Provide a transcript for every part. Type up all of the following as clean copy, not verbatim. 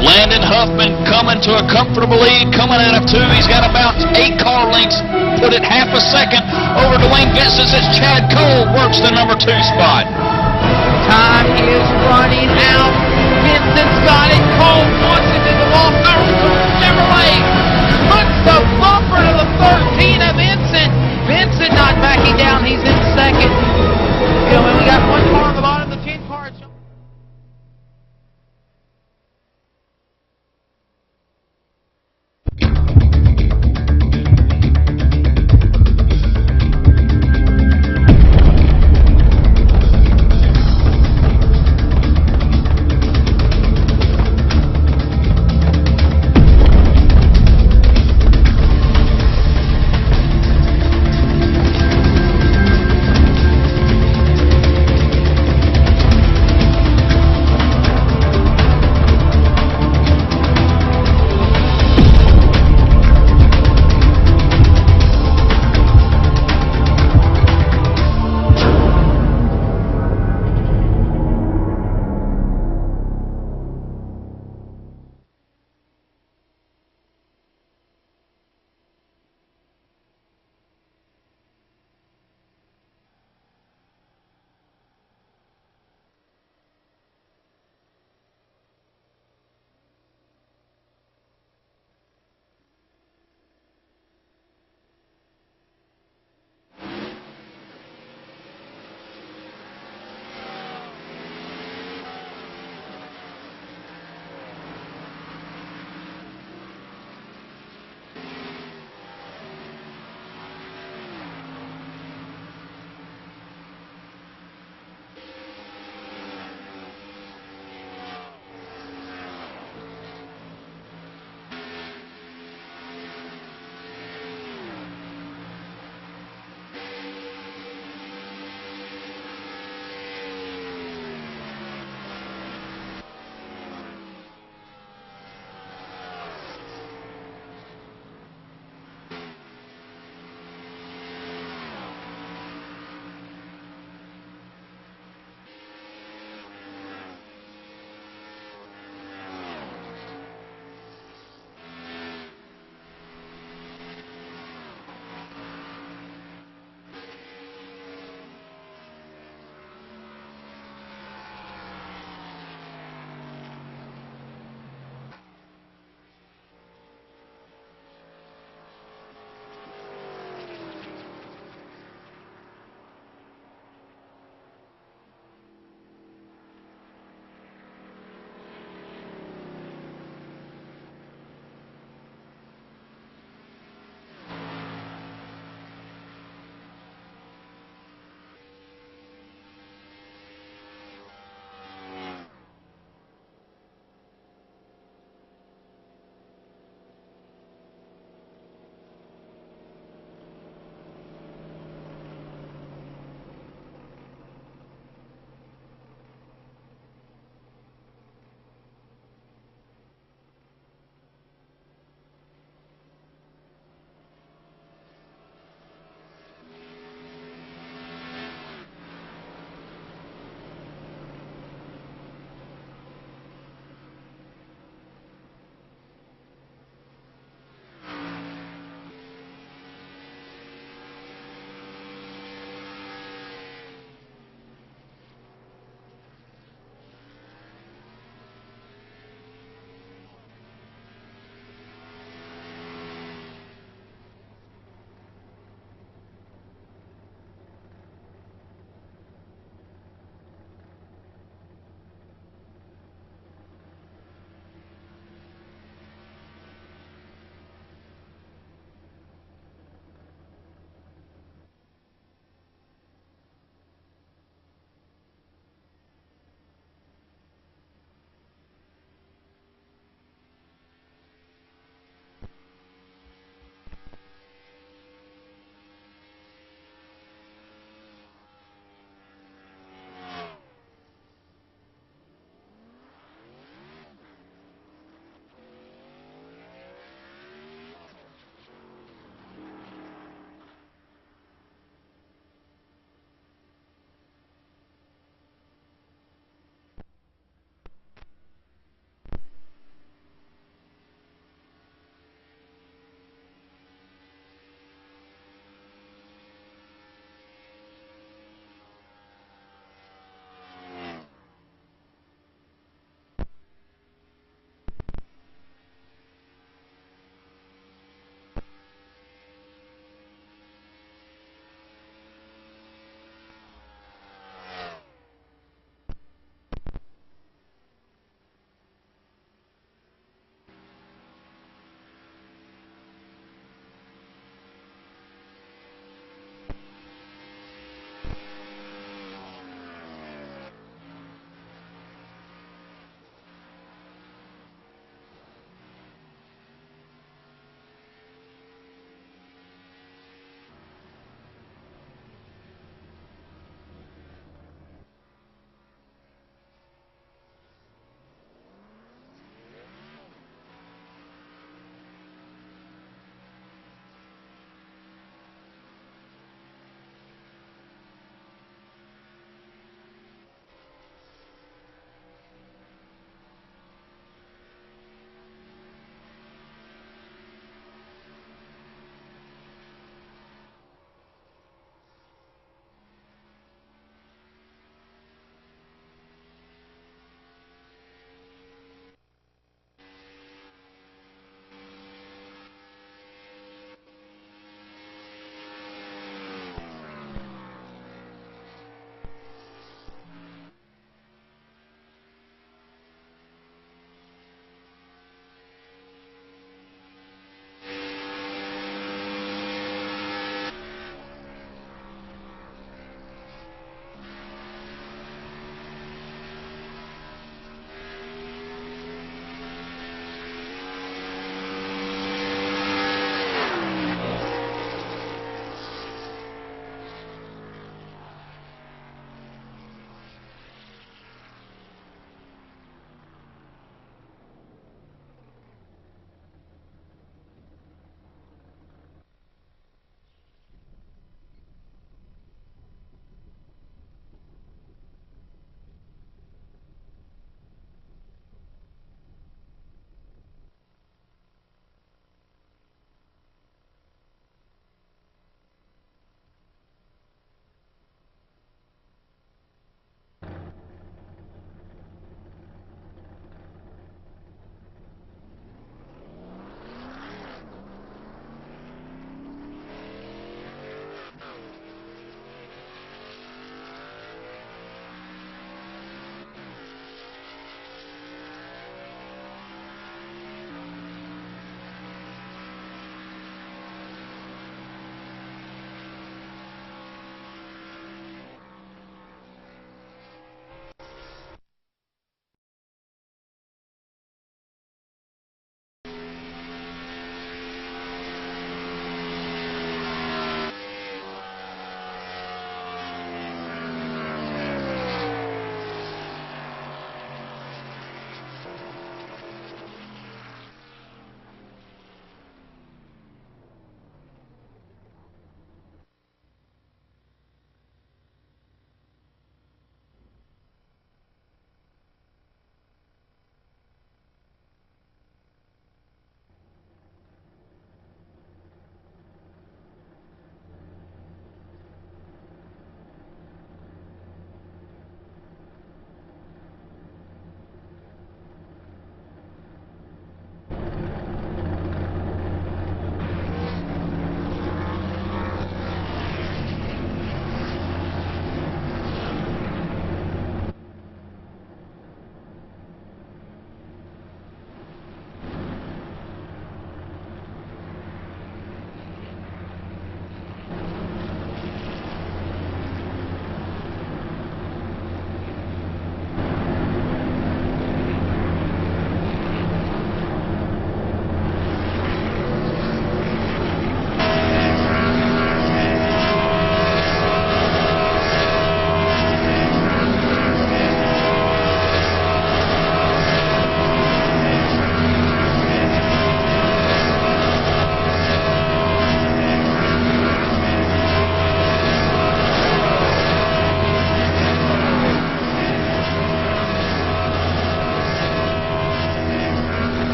Landon Huffman coming to a comfortable lead, coming out of 2. He's got about 8 car lengths, put it half a second over Dwayne Vincent as Chad Cole works the number 2 spot. Time is running out. Vincent's got it. Cole wants it to the wall. Chevrolet puts the bumper to the 13 of Vincent. Vincent not backing down. He's in second. You know, and we got one car on the bottom of the 10 car.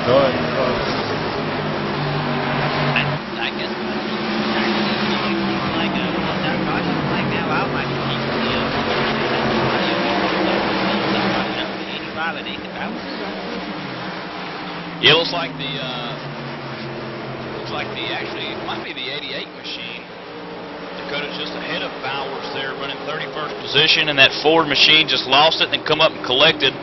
I guess like that caution flag now out might keep the 85 and 8 hours. Yeah, it looks like actually it might be the 88 machine. Dakota's just ahead of Bowers there, running 31st position, and that Ford machine just lost it and come up and collected.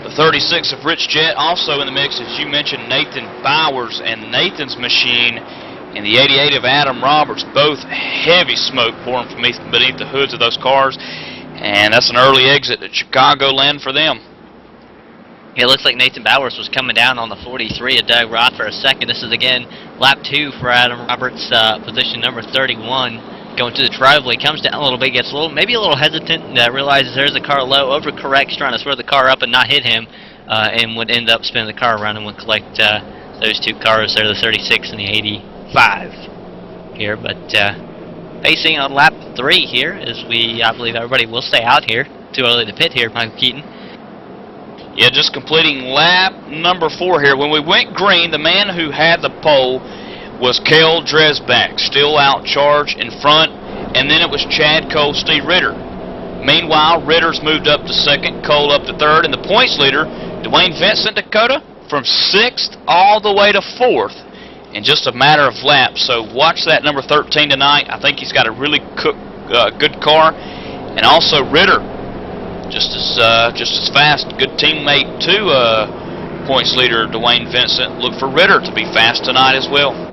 The 36 of Rich Jett also in the mix, as you mentioned, Nathan Bowers and Nathan's machine, and the 88 of Adam Roberts, both heavy smoke pouring from beneath the hoods of those cars, and that's an early exit at Chicagoland for them. Yeah, it looks like Nathan Bowers was coming down on the 43 of Doug Roth for a second. This is again lap 2 for Adam Roberts, position number 31. Going to the driveway, comes down a little bit, gets maybe a little hesitant, realizes there's a car low, overcorrects, trying to throw the car up and not hit him, and would end up spinning the car around and would collect those two cars there, the 36 and the 85 here. But pacing on lap 3 here, as I believe everybody will stay out here. Too early to pit here, Michael Keaton. Yeah, just completing lap number 4 here. When we went green, the man who had the pole was Cale Dresbach, still out charge in front, and then it was Chad Cole, Steve Ritter. Meanwhile, Ritter's moved up to 2nd, Cole up to 3rd, and the points leader, Dwayne Vincent, Dakota, from 6th all the way to 4th in just a matter of laps. So watch that number 13 tonight. I think he's got a really good car, and also Ritter, just as fast. Good teammate to points leader Dwayne Vincent. Look for Ritter to be fast tonight as well.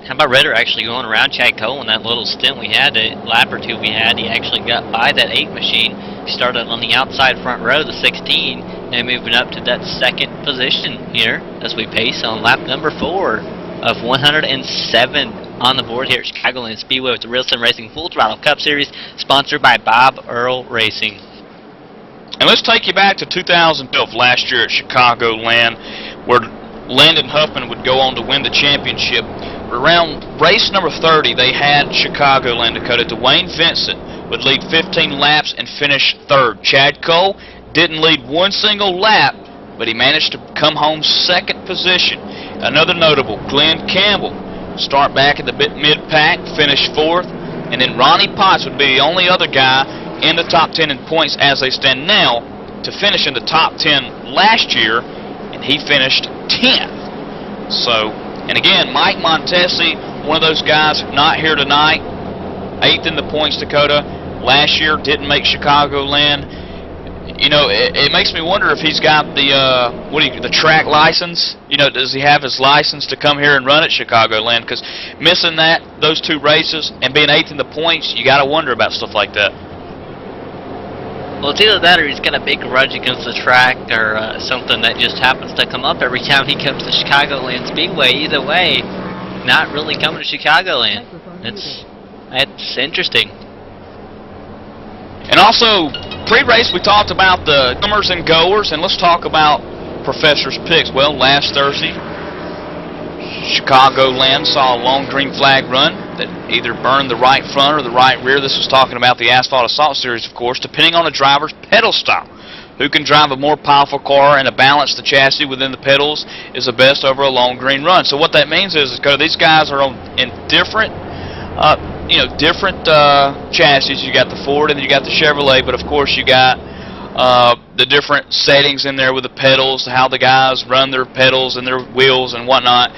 How about Ritter actually going around Chad Cole in that little stint we had, a lap or two we had? He actually got by that 8 machine. He started on the outside front row, the 16, and moving up to that 2nd position here as we pace on lap number 4 of 107 on the board here at Chicagoland Speedway with the Reelson Racing Full Throttle Cup Series, sponsored by Bob Earl Racing. And let's take you back to 2012, last year at Chicagoland, where Landon Huffman would go on to win the championship. Around race number 30, they had Chicagoland, Dakota. Dwayne Vincent would lead 15 laps and finish 3rd. Chad Cole didn't lead one single lap, but he managed to come home 2nd position. Another notable, Glenn Campbell, start back at the mid-pack, finish 4th, and then Ronnie Potts would be the only other guy in the top 10 in points as they stand now to finish in the top 10 last year, and he finished 10th. So, and again, Mike Montesi, one of those guys not here tonight, 8th in the points, Dakota. Last year didn't make Chicagoland. You know, it makes me wonder if he's got the track license. You know, does he have his license to come here and run at Chicagoland? Because missing those 2 races and being 8th in the points, you got to wonder about stuff like that. Well, it's either that or he's got a big grudge against the track or something that just happens to come up every time he comes to Chicagoland Speedway. Either way, not really coming to Chicagoland. It's interesting. And also, pre-race we talked about the comers and goers, and let's talk about Professor's picks. Well, last Thursday, Chicagoland saw a long green flag run that either burned the right front or the right rear. This was talking about the Asphalt Assault Series, of course, depending on the driver's pedal style. Who can drive a more powerful car and to balance the chassis within the pedals is the best over a long green run. So what that means is these guys are in different chassis. You got the Ford and then you got the Chevrolet, but of course you got the different settings in there with the pedals, how the guys run their pedals and their wheels and whatnot.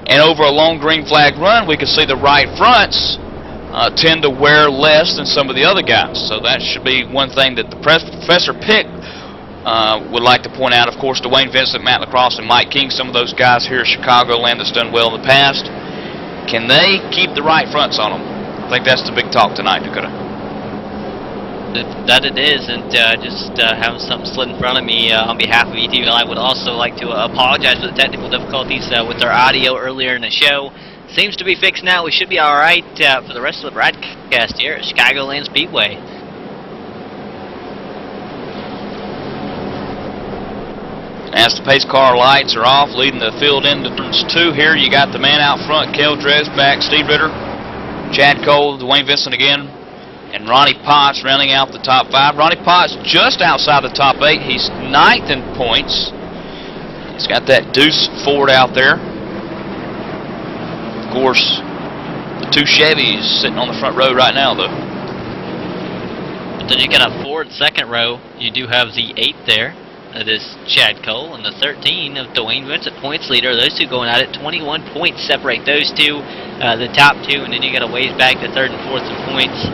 And over a long green flag run, we can see the right fronts tend to wear less than some of the other guys. So that should be one thing that the Professor Pick would like to point out. Of course, Dwayne Vincent, Matt Lacrosse, and Mike King, some of those guys here at Chicagoland that's done well in the past. Can they keep the right fronts on them? I think that's the big talk tonight, Dakota. That it is, and just having something slid in front of me on behalf of ETV, I would also like to apologize for the technical difficulties with our audio earlier in the show. Seems to be fixed now. We should be all right for the rest of the broadcast here at Chicagoland Speedway. As the pace car lights are off, leading the field into turns 2 here, you got the man out front, Cale Dresbach, Steve Ritter, Chad Cole, Dwayne Vincent again. and Ronnie Potts rounding out the top 5. Ronnie Potts just outside the top 8. He's 9th in points. He's got that Deuce Ford out there. Of course, the 2 Chevys sitting on the front row right now, though. But then you got a Ford second row. You do have the 8 there. That is Chad Cole, and the 13 of Dwayne Vincent, points leader. Those two going at it. 21 points separate those two, the top 2, and then you got a ways back to 3rd and 4th in points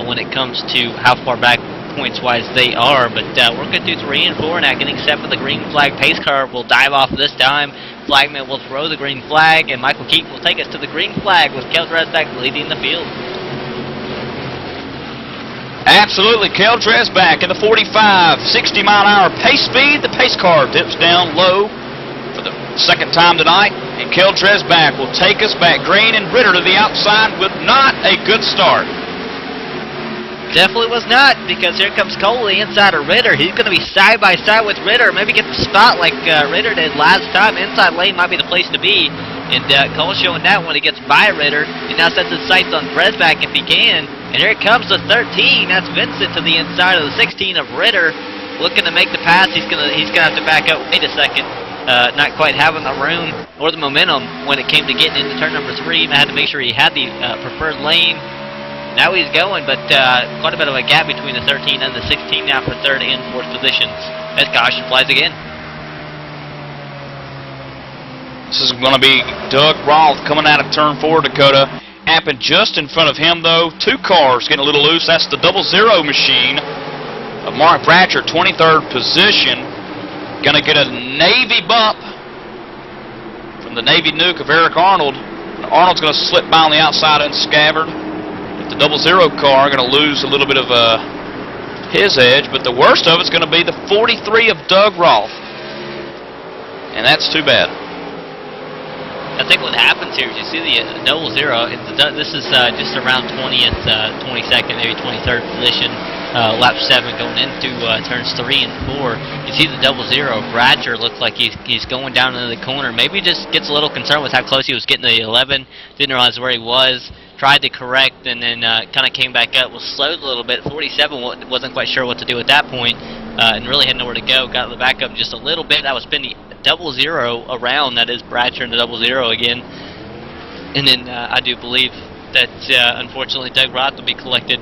when it comes to how far back points-wise they are. But working through 3 and 4, not getting set for the green flag. Pace car will dive off this time. Flagman will throw the green flag, and Michael Keaton will take us to the green flag with Kel Dresbach leading the field. Absolutely, Kel Dresbach in the 45, 60-mile-an-hour pace speed. The pace car dips down low for the 2nd time tonight, and Kel Dresbach will take us back green, and Ritter to the outside with not a good start. Definitely was not, because here comes Cole, the inside of Ritter. He's going to be side by side with Ritter, maybe get the spot like Ritter did last time. Inside lane might be the place to be, and Cole showing that when he gets by Ritter. He now sets his sights on Dresbach if he can. And here comes the 13. That's Vincent to the inside of the 16 of Ritter, looking to make the pass. He's gonna have to back up. Wait a second, not quite having the room or the momentum when it came to getting into turn number 3. I had to make sure he had the preferred lane. Now he's going, but quite a bit of a gap between the 13 and the 16 now for 3rd and 4th positions. As caution flies again. This is going to be Doug Roth coming out of turn 4, Dakota. Happened just in front of him, though. 2 cars getting a little loose. That's the 00 machine of Mark Bratcher, 23rd position. Going to get a Navy bump from the Navy nuke of Eric Arnold. And Arnold's going to slip by on the outside unscabbard. But the 00 car going to lose a little bit of his edge. But the worst of it's going to be the 43 of Doug Roth. And that's too bad. I think what happens here is you see the 00. This is just around 20th, 22nd, maybe 23rd position. Lap 7 going into turns 3 and 4. You see the 00. Bratcher looks like he's going down into the corner. Maybe just gets a little concerned with how close he was getting to the 11. Didn't realize where he was. Tried to correct and then kind of came back up. Was slowed a little bit. 47 wasn't quite sure what to do at that point, and really had nowhere to go. Got the back up just a little bit. That was been the 00 around. That is Bratcher and the 00 again. And then I do believe that unfortunately Doug Roth will be collected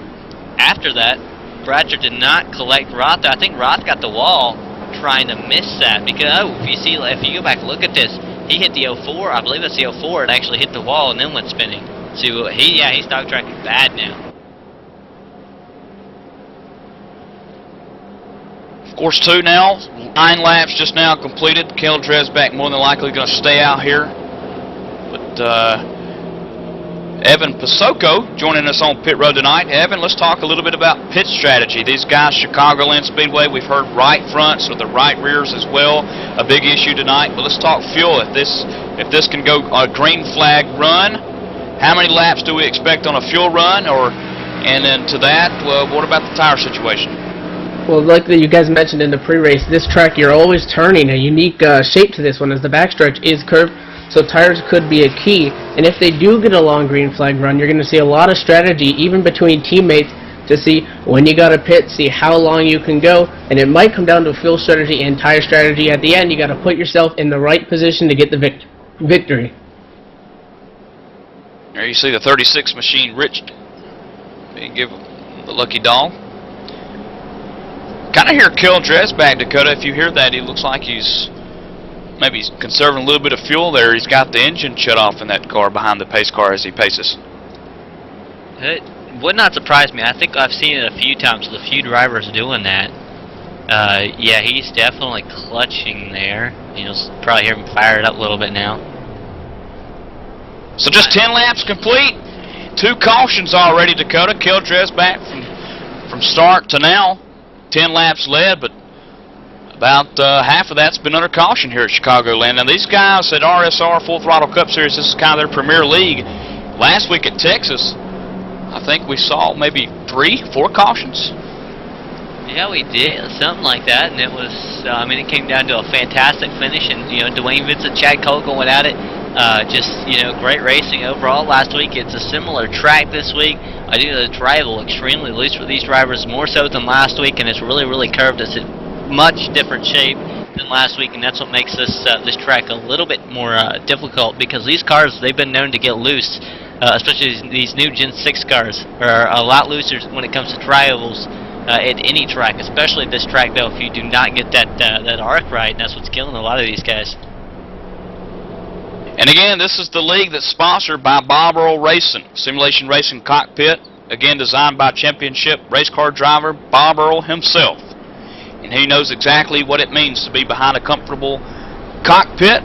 after that. Bratcher did not collect Roth. I think Roth got the wall trying to miss that, because if you go back and look at this, he hit the 04. I believe that's the 04. It actually hit the wall and then went spinning. So he's dog tracking bad now. Of course, 2 now. 9 laps just now completed. Kel Dresbach more than likely going to stay out here. But Evan Pasoko joining us on pit road tonight. Evan, let's talk a little bit about pit strategy. These guys, Chicagoland Speedway, we've heard right fronts or the right rears as well. A big issue tonight. But let's talk fuel. If this can go a green flag run, how many laps do we expect on a fuel run? And then to that, well, what about the tire situation? Well, like you guys mentioned in the pre-race, this track you're always turning. A unique shape to this one as the backstretch is curved, so tires could be a key. And if they do get a long green flag run, you're going to see a lot of strategy, even between teammates, to see when you got to pit, see how long you can go, and it might come down to fuel strategy and tire strategy. At the end, you got to put yourself in the right position to get the victory. There you see the 36 machine, Rich. Give the lucky dog. Kind of hear Kel Dresbach, Dakota. If you hear that, he looks like he's maybe conserving a little bit of fuel there. He's got the engine shut off in that car behind the pace car as he paces. It would not surprise me. I think I've seen it a few times with a few drivers doing that. Yeah, he's definitely clutching there. You'll probably hear him fire it up a little bit now. So just 10 laps complete. 2 cautions already, Dakota. Kel Dresbach from start to now. 10 laps led, but about half of that's been under caution here at Chicagoland. Now these guys at RSR Full Throttle Cup Series, this is kind of their premier league. Last week at Texas, I think we saw maybe 3, 4 cautions. Yeah, we did, something like that, and it was, I mean, it came down to a fantastic finish, and, Dwayne Vincent, Chad Cole going at it. Just, great racing overall last week. It's a similar track this week. I do the travel extremely loose for these drivers, more so than last week, and it's really, really curved. It's in much different shape than last week, and that's what makes this track a little bit more difficult, because these cars, they've been known to get loose, especially these new Gen 6 cars are a lot looser when it comes to trials at any track, especially this track, though, if you do not get that arc right, and that's what's killing a lot of these guys. And again, this is the league that's sponsored by Bob Earl Racing, Simulation Racing Cockpit, again designed by championship race car driver Bob Earl himself. And he knows exactly what it means to be behind a comfortable cockpit.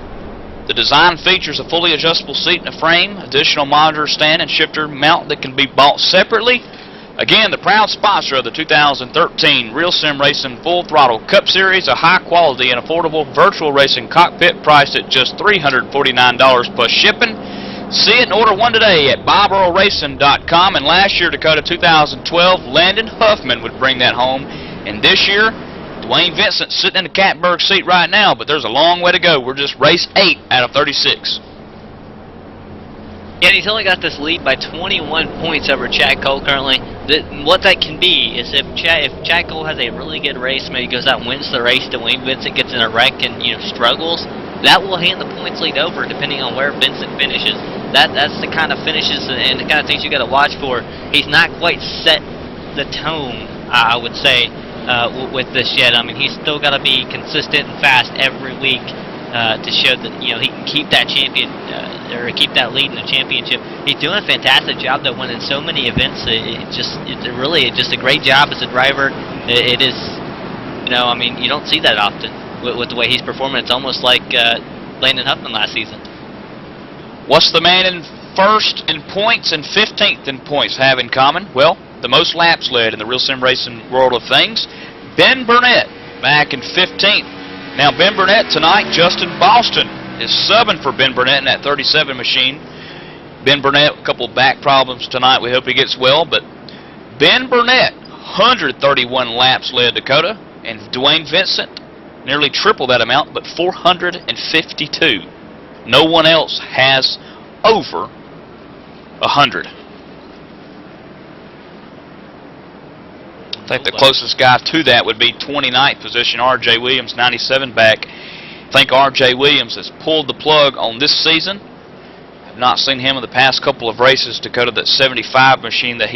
The design features a fully adjustable seat and a frame, additional monitor stand and shifter mount that can be bought separately. Again, the proud sponsor of the 2013 Real Sim Racing Full Throttle Cup Series, a high-quality and affordable virtual racing cockpit priced at just $349 plus shipping. See it and order one today at BobEarlRacing.com. And last year, Dakota 2012, Landon Huffman would bring that home. And this year, Dwayne Vincent's sitting in the catbird seat right now, but there's a long way to go. We're just race 8 out of 36. Yeah, and he's only got this lead by 21 points over Chad Cole currently. What that can be is if Chad Cole has a really good race, maybe goes out and wins the race, Dwayne Vincent gets in a wreck and struggles, that will hand the points lead over depending on where Vincent finishes. That's the kind of finishes and the kind of things you got to watch for. He's not quite set the tone, I would say, with this yet. I mean, he's still got to be consistent and fast every week to show that he can keep that champion or keep that lead in the championship. He's doing a fantastic job though, winning so many events. It's really just a great job as a driver. It is, I mean, you don't see that often with the way he's performing. It's almost like Landon Huffman last season. What's the man in first in points and 15th in points have in common? Well, the most laps led in the Real Sim Racing world of things. Ben Burnett back in 15th. Now Ben Burnett tonight, Justin Boston is subbing for Ben Burnett in that 37 machine. Ben Burnett, a couple of back problems tonight. We hope he gets well. But Ben Burnett, 131 laps led Dakota. And Dwayne Vincent, nearly triple that amount, but 452. No one else has over 100. I think the closest guy to that would be 29th position, R.J. Williams, 97 back. I think R.J. Williams has pulled the plug on this season. I've not seen him in the past couple of races. Dakota, that 75 machine that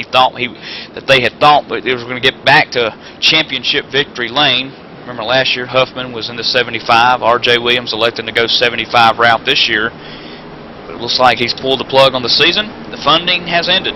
they had thought that it was going to get back to championship victory lane. Remember last year Huffman was in the 75. R.J. Williams elected to go 75 route this year. But it looks like he's pulled the plug on the season. The funding has ended.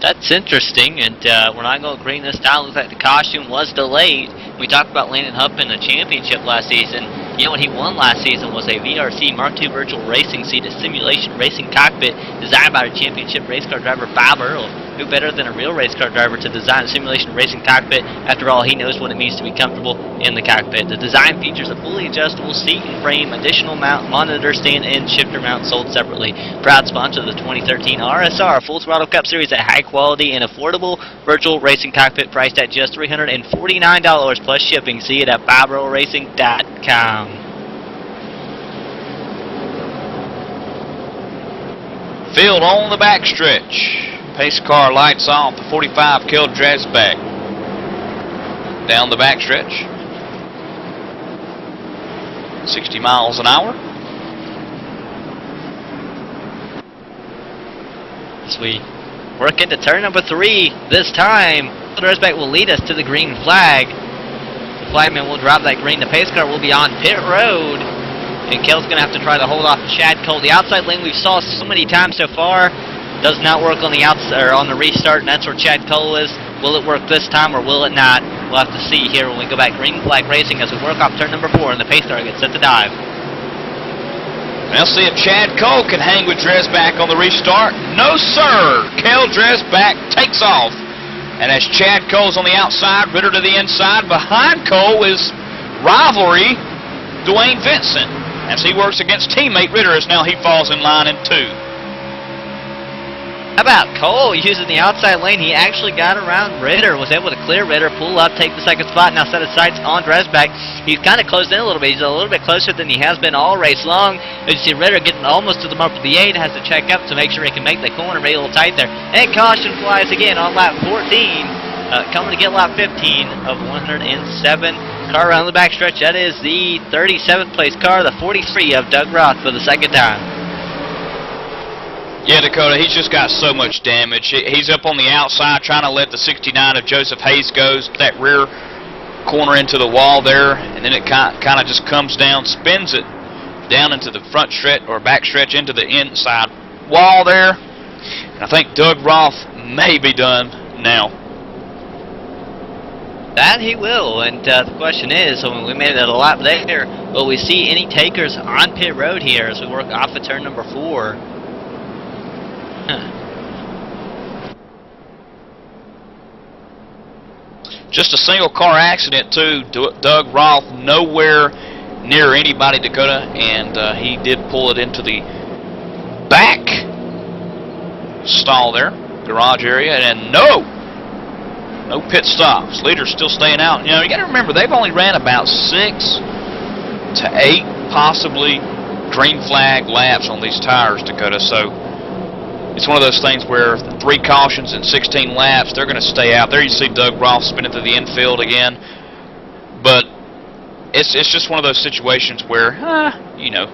That's interesting, and we're not going to green this time. Looks like the costume was delayed. We talked about Landon Huffman in the championship last season. What he won last season was a VRC Mark II virtual racing seat, a simulation racing cockpit designed by a championship race car driver Bob Earl. Who better than a real race car driver to design a simulation racing cockpit? After all, he knows what it means to be comfortable in the cockpit. The design features a fully adjustable seat and frame, additional monitor stand, and shifter mount sold separately. Proud sponsor of the 2013 RSR Full Throttle Cup Series, a high quality and affordable virtual racing cockpit priced at just $349 plus shipping. See it at BobEarlRacing.com. Field on the backstretch. Pace car lights off. The 45 Kel Dresbach down the backstretch. 60 miles an hour. As we work into turn number 3, this time Dresbach will lead us to the green flag. The flagman will drop that green. The pace car will be on pit road. And Kel's going to have to try to hold off Chad Cole. The outside lane we've saw so many times so far does not work on the outside or on the restart, and that's where Chad Cole is. Will it work this time or will it not? We'll have to see here when we go back green flag racing as we work off turn number 4 and the pace car gets set to dive. Well, see if Chad Cole can hang with Dresbach on the restart. No, sir. Kel Dresbach takes off. And as Chad Cole's on the outside, Ritter to the inside, behind Cole is rivalry Dwayne Vincent. As he works against teammate Ritter as now he falls in line in 2. How about Cole using the outside lane? He actually got around Ritter, was able to clear Ritter, pull up, take the second spot, now set his sights on Dresbach. He's kind of closed in a little bit. He's a little bit closer than he has been all race long. As you see Ritter getting almost to the mark of the 8, has to check up to make sure he can make the corner, be a little tight there. And caution flies again on lap 14, coming to get lap 15 of 107. Car around the backstretch, that is the 37th place car, the 43 of Doug Roth for the second time. Yeah, Dakota, he's just got so much damage. He's up on the outside trying to let the 69 of Joseph Hayes go, that rear corner into the wall there, and then it kind of just comes down, spins it down into the front stretch or back stretch into the inside wall there. And I think Doug Roth may be done now. That he will, and the question is, so when we made it a lap there, will we see any takers on pit road here as we work off of turn number 4? Just a single car accident too. Doug Roth nowhere near anybody, Dakota, and he did pull it into the back stall there, garage area, and no pit stops. Leader's still staying out. You know, you got to remember they've only ran about 6 to 8 possibly green flag laps on these tires, Dakota. So it's one of those things where 3 cautions and 16 laps, they're going to stay out. There you see Doug Roth spinning through the infield again. But it's just one of those situations where, you know,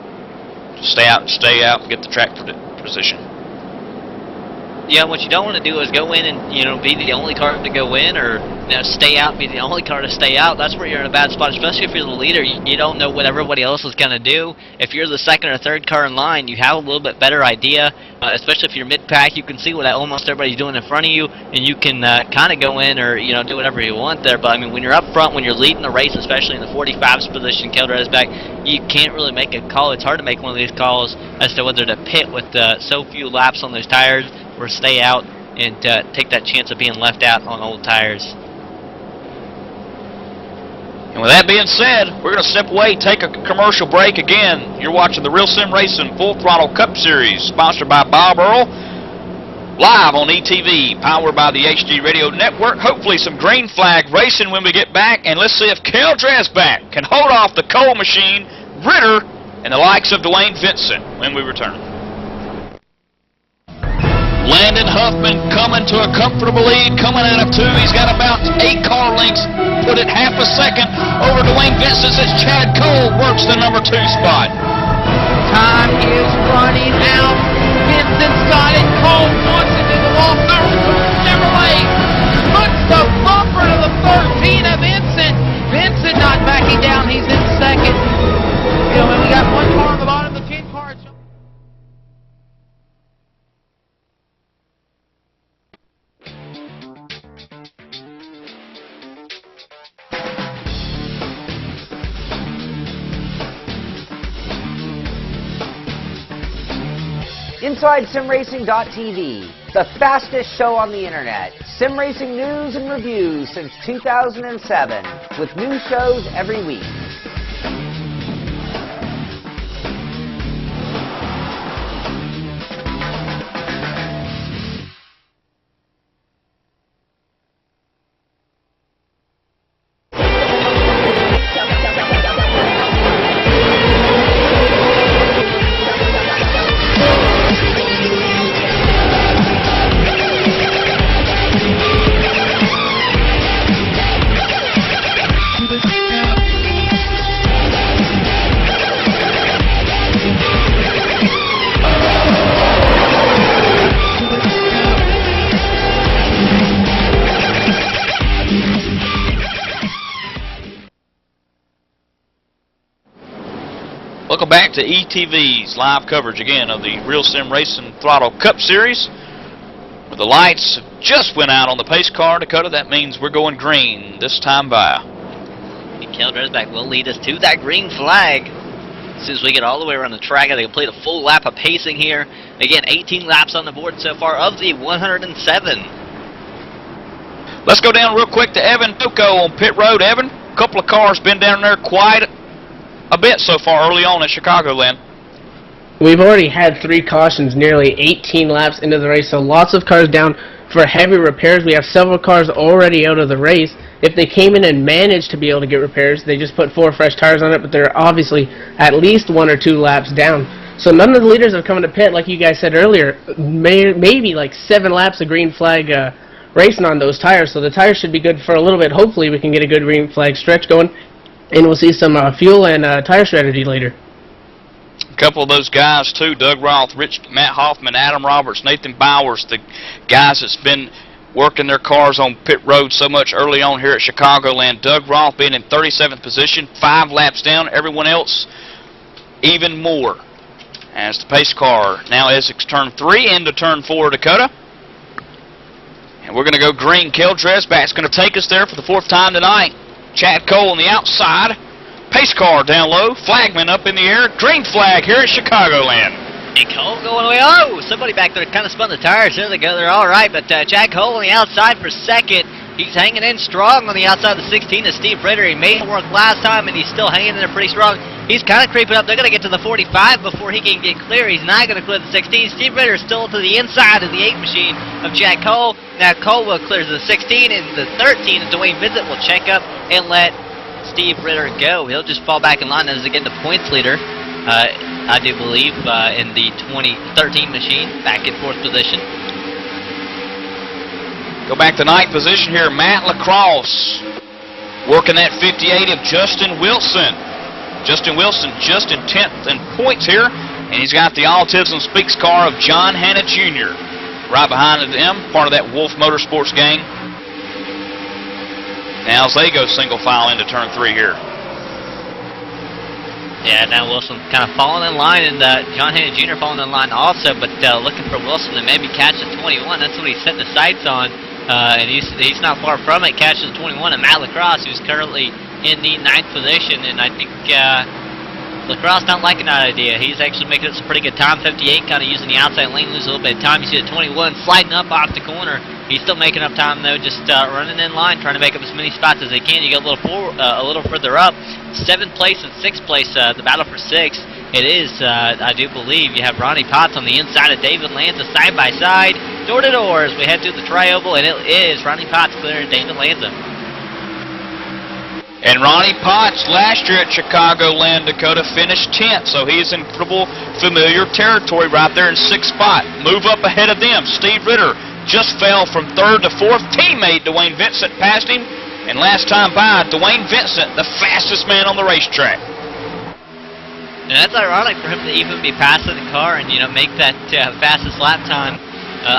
stay out and get the track position. Yeah, what you don't want to do is go in and, you know, be the only car to go in, or, you know, stay out, be the only car to stay out. That's where you're in a bad spot, especially if you're the leader. You don't know what everybody else is going to do. If you're the second or third car in line, you have a little bit better idea, especially if you're mid-pack. You can see what almost everybody's doing in front of you, and you can kind of go in or, you know, do whatever you want there. But, I mean, when you're up front, when you're leading the race, especially in the 45's position, Keldra is back, you can't really make a call. It's hard to make one of these calls as to whether to pit with so few laps on those tires or stay out and take that chance of being left out on old tires. And with that being said, we're going to step away, take a commercial break again. You're watching the Real Sim Racing Full Throttle Cup Series, sponsored by Bob Earl, live on ETV, powered by the HD Radio Network. Hopefully some green flag racing when we get back, and let's see if Kel Dresbach can hold off the coal machine, Ritter, and the likes of Dwayne Vincent when we return. Landon Huffman coming to a comfortable lead, coming out of 2. He's got about 8 car lengths, put it half a second over Dwayne Vincent as Chad Cole works the number 2 spot. Time is running out. Vincent's got it. Cole wants it to the wall. Chevrolet puts the bumper to the 13 of Vincent. Vincent not backing down. He's in second. You know, when we got 1 car on the bottom of the 10 car. Inside SimRacing.tv, the fastest show on the internet. Sim racing news and reviews since 2007, with new shows every week. Welcome back to ETV's live coverage again of the Real Sim Racing Throttle Cup Series. Where the lights just went out on the pace car, Dakota. That means we're going green this time by. Kel Dresbach will lead us to that green flag. As soon as we get all the way around the track, they complete a full lap of pacing here. Again, 18 laps on the board so far of the 107. Let's go down real quick to Evan Toko on pit road. Evan, a couple of cars been down there quite a bit so far early on at Chicagoland. We've already had 3 cautions nearly 18 laps into the race, so lots of cars down for heavy repairs. We have several cars already out of the race. If they came in and managed to be able to get repairs, they just put 4 fresh tires on it, but they're obviously at least 1 or 2 laps down. So none of the leaders have come into pit, like you guys said earlier. Maybe like 7 laps of green flag racing on those tires, so the tires should be good for a little bit. Hopefully we can get a good green flag stretch going, and we'll see some fuel and tire strategy later. A couple of those guys, too, Doug Roth, Matt Hoffman, Adam Roberts, Nathan Bowers, the guys that's been working their cars on pit road so much early on here at Chicagoland. Doug Roth being in 37th position, 5 laps down. Everyone else even more. As the pace car now exits turn 3 into turn 4, Dakota. And we're going to go green. Kel Dresback's going to take us there for the 4th time tonight. Chad Cole on the outside. Pace car down low. Flagman up in the air. Green flag here at Chicagoland. Hey, Cole going away. Oh, somebody back there kind of spun the tires. There they go. They're all right. But Chad Cole on the outside for 2nd. He's hanging in strong on the outside of the 16 is Steve Ritter. He made it work last time, and he's still hanging in there pretty strong. He's kind of creeping up. They're going to get to the 45 before he can get clear. He's not going to clear the 16. Steve Ritter is still to the inside of the 8 machine of Jack Cole. Now Cole will clear the 16 and the 13, and Dwayne Vincent will check up and let Steve Ritter go. He'll just fall back in line as again the points leader, I do believe, in the 2013 machine, back in 4th position. Go back to 9th position here. Matt LaCrosse working that 58 of Justin Wilson. Justin Wilson just in 10th in points here, and he's got the Autism Speaks car of John Hanna Jr. right behind them, part of that Wolf Motorsports gang. Now as they go single file into turn 3 here. Yeah, now Wilson kind of falling in line, and John Hanna Jr. falling in line also, but looking for Wilson to maybe catch the 21. That's what he's setting the sights on, and he's not far from it, catching the 21. And Matt LaCrosse, who's currently in the 9th position, and I think LaCrosse not liking that idea. He's actually making it some pretty good time. 58, kind of using the outside lane, lose a little bit of time. You see the 21 sliding up off the corner. He's still making up time though, just running in line, trying to make up as many spots as they can. You get a little further up. 7th place and 6th place, the battle for 6. It is, I do believe, you have Ronnie Potts on the inside of David Lanza, side by side, door to door as we head through the tri-oval, and it is Ronnie Potts clearing David Lanza. And Ronnie Potts last year at Chicagoland, Dakota, finished 10th, so he's in familiar territory right there in 6th spot. Move up ahead of them. Steve Ritter just fell from 3rd to 4th. Teammate Dwayne Vincent passed him, and last time by, Dwayne Vincent, the fastest man on the racetrack. And that's ironic for him to even be passing the car and, make that fastest lap time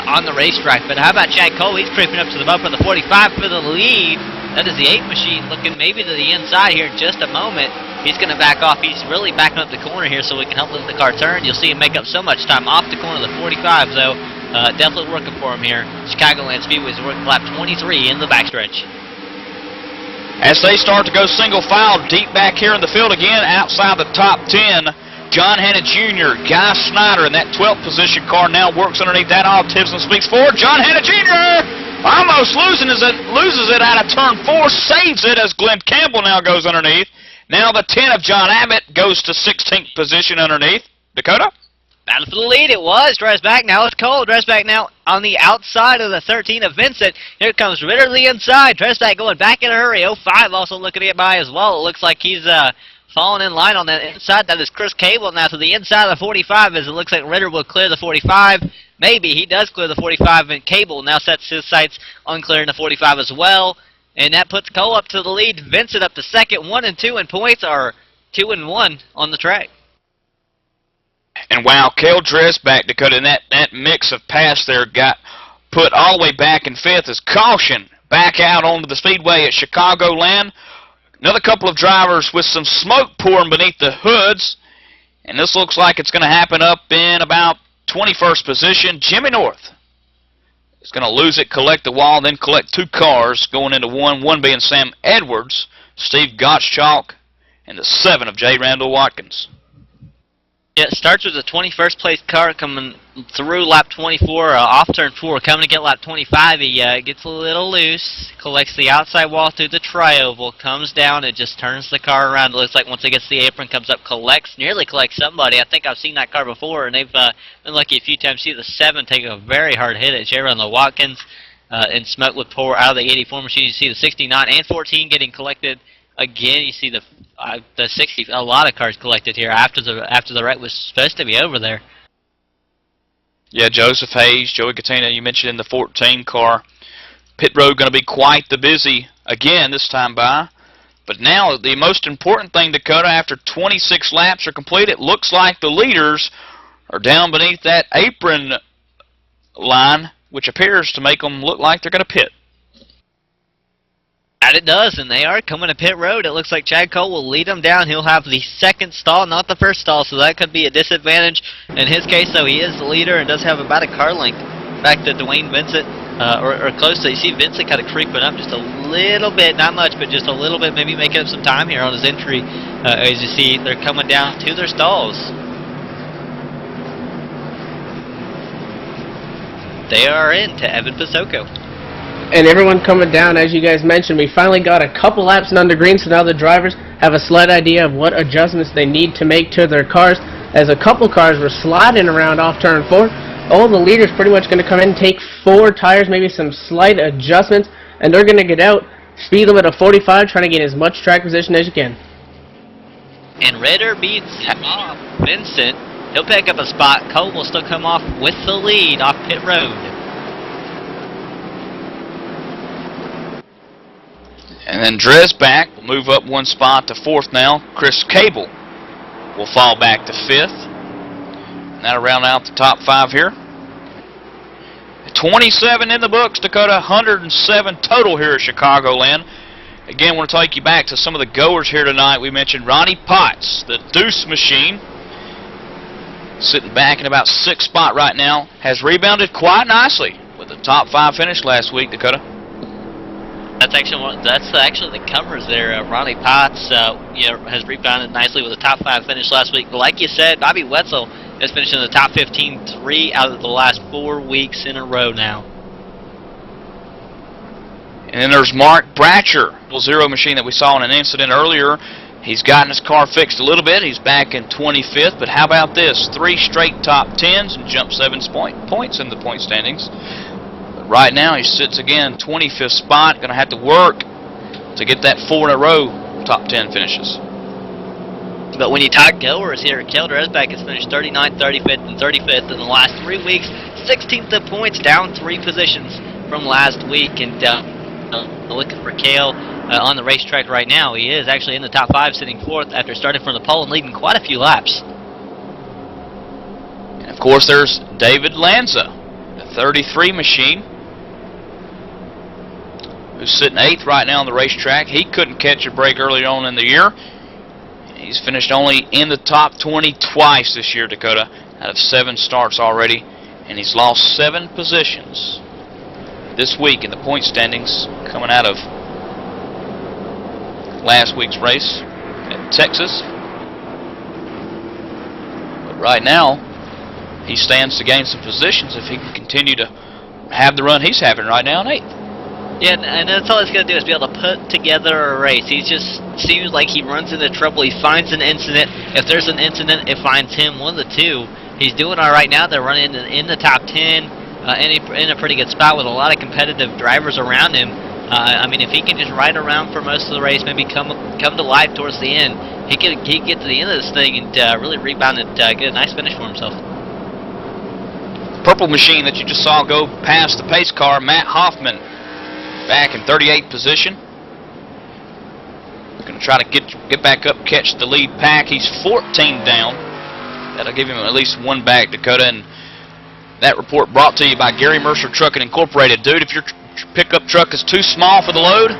on the racetrack. But how about Chad Cole? He's creeping up to the bumper of the 45 for the lead. That is the 8 machine looking maybe to the inside here in just a moment. He's going to back off. He's really backing up the corner here so we can help let the car turn. You'll see him make up so much time off the corner of the 45, though. Definitely working for him here. Chicagoland Speedway is working lap 23 in the backstretch. As they start to go single file deep back here in the field again, outside the top 10, John Hanna Jr., Guy Snyder in that 12th position car now works underneath that Autism Speaks forward. John Hanna Jr. almost loses it out of turn 4, saves it as Glenn Campbell now goes underneath. Now the 10 of John Abbott goes to 16th position underneath. Dakota? Battle for the lead, it was. Dresback, now it's Cole. Dresback now on the outside of the 13 of Vincent. Here comes Ritter to the inside. Dresback going back in a hurry. 05 also looking to get by as well. It looks like he's falling in line on that inside. That is Chris Cable now to the inside of the 45 as it looks like Ritter will clear the 45. Maybe he does clear the 45, and Cable now sets his sights on clearing the 45 as well. And that puts Cole up to the lead. Vincent up to second. 1 and 2 in points are 2 and 1 on the track. And wow, Kel Dresback, Dakota, and that mix of pass there got put all the way back in 5th as caution back out onto the speedway at Chicagoland. Another couple of drivers with some smoke pouring beneath the hoods. And this looks like it's going to happen up in about 21st position. Jimmy North is going to lose it, collect the wall, then collect 2 cars going into one being Sam Edwards, Steve Gottschalk, and the 7 of J. Randall Watkins. Yeah, it starts with the 21st place car coming through lap 24, off turn 4, coming to get lap 25. He gets a little loose, collects the outside wall through the tri-oval, comes down, and just turns the car around. It looks like once it gets to the apron, comes up, nearly collects somebody. I think I've seen that car before, and they've been lucky a few times. See the 7 take a very hard hit at J-Run the Watkins, and smoke would pour out of the 84 machine. You see the 69 and 14 getting collected. Again, you see the 60. A lot of cars collected here after the wreck was supposed to be over there. Yeah, Joseph Hayes, Joey Katina, you mentioned in the 14 car. Pit road going to be quite the busy again this time by. But now the most important thing, Dakota, after 26 laps are complete, it looks like the leaders are down beneath that apron line, which appears to make them look like they're going to pit. And it does, and they are coming to pit road. It looks like Chad Cole will lead them down. He'll have the second stall, not the first stall, so that could be a disadvantage. In his case, though, he is the leader and does have about a car length back to Dwayne Vincent, or close to. You see Vincent kind of creeping up just a little bit, not much, but just a little bit, maybe making up some time here on his entry. As you see, they're coming down to their stalls. They are in to Evan Pasoko. And everyone coming down, as you guys mentioned, we finally got a couple laps in under green, so now the drivers have a slight idea of what adjustments they need to make to their cars. As a couple cars were sliding around off turn 4, all the leaders pretty much going to come in, take 4 tires, maybe some slight adjustments, and they're going to get out, speed limit of 45, trying to gain as much track position as you can. And Ritter beats off Vincent. He'll pick up a spot. Cole will still come off with the lead off pit road. And then Dresbach will move up 1 spot to 4th now. Chris Cable will fall back to 5th. And that'll round out the top 5 here. 27 in the books, Dakota. 107 total here at Chicagoland. Again, I want to take you back to some of the goers here tonight. We mentioned Ronnie Potts, the Deuce machine, sitting back in about 6th spot right now. Has rebounded quite nicely with the top 5 finish last week, Dakota. That's actually the covers there. Ronnie Potts has rebounded nicely with a top 5 finish last week. But like you said, Bobby Wetzel has finished in the top 15 3 out of the last 4 weeks in a row now. And then there's Mark Bratcher, the zero machine that we saw in an incident earlier. He's gotten his car fixed a little bit. He's back in 25th. But how about this? 3 straight top 10s and jumped 7 points in the point standings. Right now, he sits again, 25th spot. Going to have to work to get that 4 in a row top 10 finishes. But when you talk goers here, Kel Dresbach has finished 39th, 35th, and 35th in the last 3 weeks. 16th in points, down 3 positions from last week. And looking for Cale on the racetrack right now. He is actually in the top 5, sitting 4th after starting from the pole and leading quite a few laps. And of course, there's David Lanza, the 33 machine, who's sitting 8th right now on the racetrack. He couldn't catch a break early on in the year. He's finished only in the top 20 twice this year, Dakota, out of 7 starts already, and he's lost 7 positions this week in the point standings coming out of last week's race at Texas. But right now, he stands to gain some positions if he can continue to have the run he's having right now in 8th. Yeah, and that's all he's going to do is be able to put together a race. He just seems like he runs into trouble. He finds an incident. If there's an incident, it finds him. One of the two. He's doing all right now. They're running in the top 10, in a pretty good spot with a lot of competitive drivers around him. I mean, if he can just ride around for most of the race, maybe come to life towards the end, he could get to the end of this thing and really rebound and get a nice finish for himself. Purple machine that you just saw go past the pace car, Matt Hoffman, back in 38th position. Going to try to get back up, catch the lead pack. He's 14 down. That'll give him at least 1 back, Dakota. And that report brought to you by Gary Mercer Trucking Incorporated. Dude, if your pickup truck is too small for the load,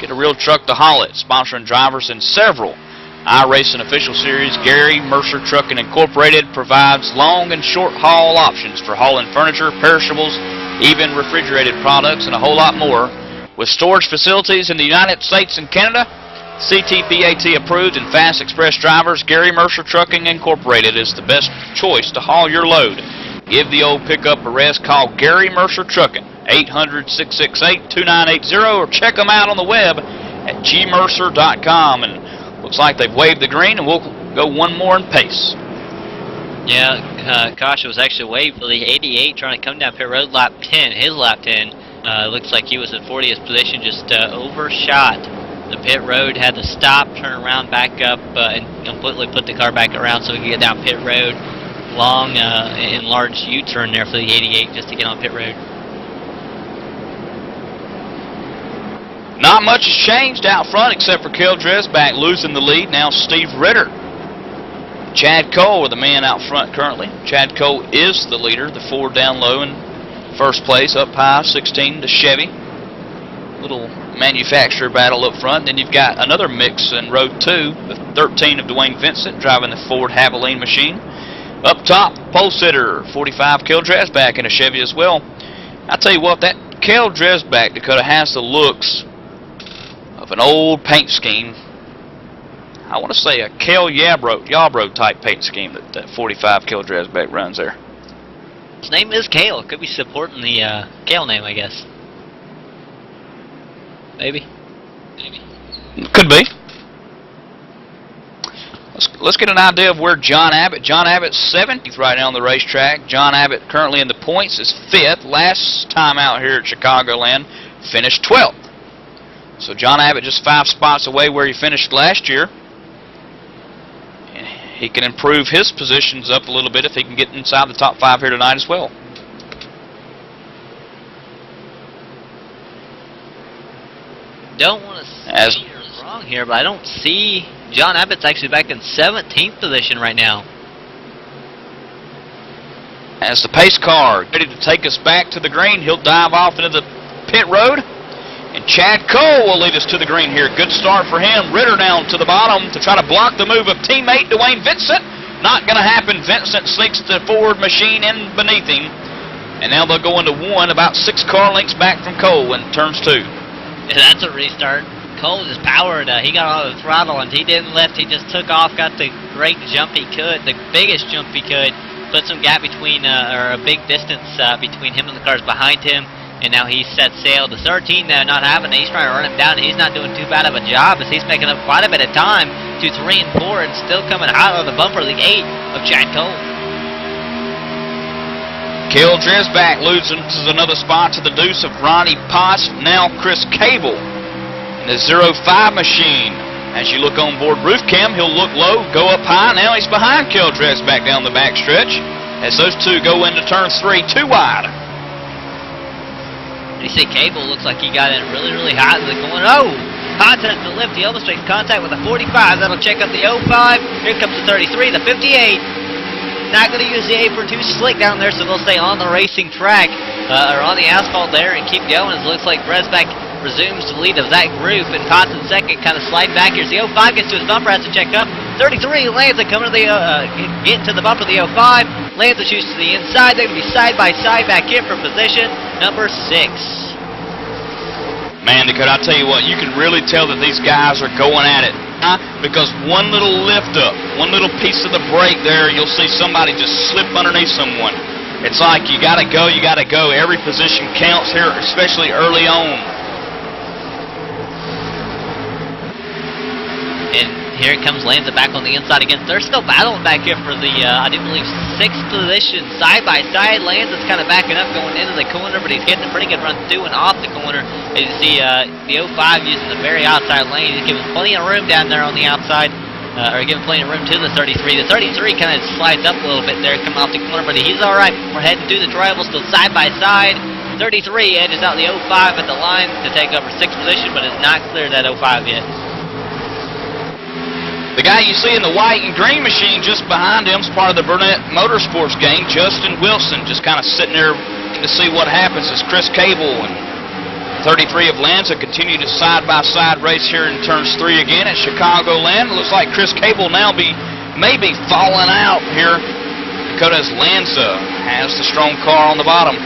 get a real truck to haul it. Sponsoring drivers in several iRacing official series, Gary Mercer Trucking Incorporated provides long and short haul options for hauling furniture, perishables, even refrigerated products, and a whole lot more. With storage facilities in the United States and Canada, CTPAT approved and fast express drivers, Gary Mercer Trucking Incorporated is the best choice to haul your load. Give the old pickup a rest. Call Gary Mercer Trucking, 800-668-2980, or check them out on the web at gmercer.com. And looks like they've waved the green, and we'll go one more in pace. Yeah, Kasha was actually waved for the 88 trying to come down pit road, lap 10, his lap 10. Looks like he was in 40th position, just overshot the pit road, had to stop, turn around, back up, and completely put the car back around so he could get down pit road. Long and large U-turn there for the 88 just to get on pit road. Not much has changed out front except for Kel Dresbach losing the lead. Now Steve Ritter. Chad Cole are the man out front currently. Chad Cole is the leader, the Ford down low in first place, up high, 16 to Chevy. Little manufacturer battle up front. Then you've got another mix in row 2, the 13 of Dwayne Vincent driving the Ford Havoline machine. Up top, pole sitter, 45, Kel Dresbach in a Chevy as well. I tell you what, that Kel Dresbach, Dakota, has the looks of an old paint scheme. I want to say a Kel Yarbrough type paint scheme that 45 Kel Dresbach runs there. His name is Kale. Could be supporting the Kale name, I guess. Maybe. Could be. Let's get an idea of where John Abbott. John Abbott's 70th right now on the racetrack. John Abbott currently in the points is 5th. Last time out here at Chicagoland, finished 12th. So John Abbott just 5 spots away where he finished last year. He can improve his positions up a little bit if he can get inside the top 5 here tonight as well. Don't want to say you're wrong here, but I don't see John Abbott's actually back in 17th position right now. As the pace car ready to take us back to the green, he'll dive off into the pit road. And Chad Cole will lead us to the green here. Good start for him. Ritter down to the bottom to try to block the move of teammate Dwayne Vincent. Not going to happen. Vincent sneaks the Ford machine in beneath him. And now they'll go into 1, about 6 car lengths back from Cole in turns 2. Yeah, that's a restart. Cole just powered. He got on the throttle and he didn't lift. He just took off, got the great jump he could, the biggest jump he could. Put some gap between, or a big distance between him and the cars behind him. And now he's set sail. The 13 not having it. He's trying to run him down, and he's not doing too bad of a job as he's making up quite a bit of time to 3 and 4 and still coming hot on the bumper, the 8 of Chad Cole. Kel Dresbach loses another spot to the deuce of Ronnie Potts. Now Chris Cable in the 05 machine. As you look on board roof cam, he'll look low, go up high. Now he's behind Kel Dresbach down the back stretch as those two go into turn 3, 2 wide. You see Cable looks like he got in really, really hot in the corner. Oh! Potts has the lift. He almost makes contact with the 45. That'll check up the 05. Here comes the 33, the 58. Not going to use the apron, too slick down there, so they'll stay on the racing track, or on the asphalt there and keep going. It looks like Dresbach resumes the lead of that group, and Potts in second, kind of slide back here. So the 05 gets to his bumper, has to check up. 33, Lanza coming to the, getting to the bumper of the 05. Lanza shoots to the inside. They're going to be side by side back in for position number 6. Man, Dakota, I tell you what, you can really tell that these guys are going at it. Because one little lift up, one little piece of the brake there, you'll see somebody just slip underneath someone. It's like you got to go, you got to go. Every position counts here, especially early on. And here comes Lanza back on the inside again. They're still battling back here for the, I do believe, 6th position. Side by side, Lanza's kind of backing up going into the corner, but he's getting a pretty good run through and off the corner. As you see, the 05 using the very outside lane. He's giving plenty of room down there on the outside, or giving plenty of room to the 33. The 33 kind of slides up a little bit there, coming off the corner, but he's all right. We're heading through the tribal, still side by side. 33 edges out the 05 at the line to take over 6th position, but has not cleared that 05 yet. The guy you see in the white and green machine just behind him is part of the Burnett Motorsports gang, Justin Wilson, just kind of sitting there to see what happens as Chris Cable and 33 of Lanza continue to side-by-side race here in turns 3 again at Chicagoland. It looks like Chris Cable now may be falling out here because Lanza has the strong car on the bottom.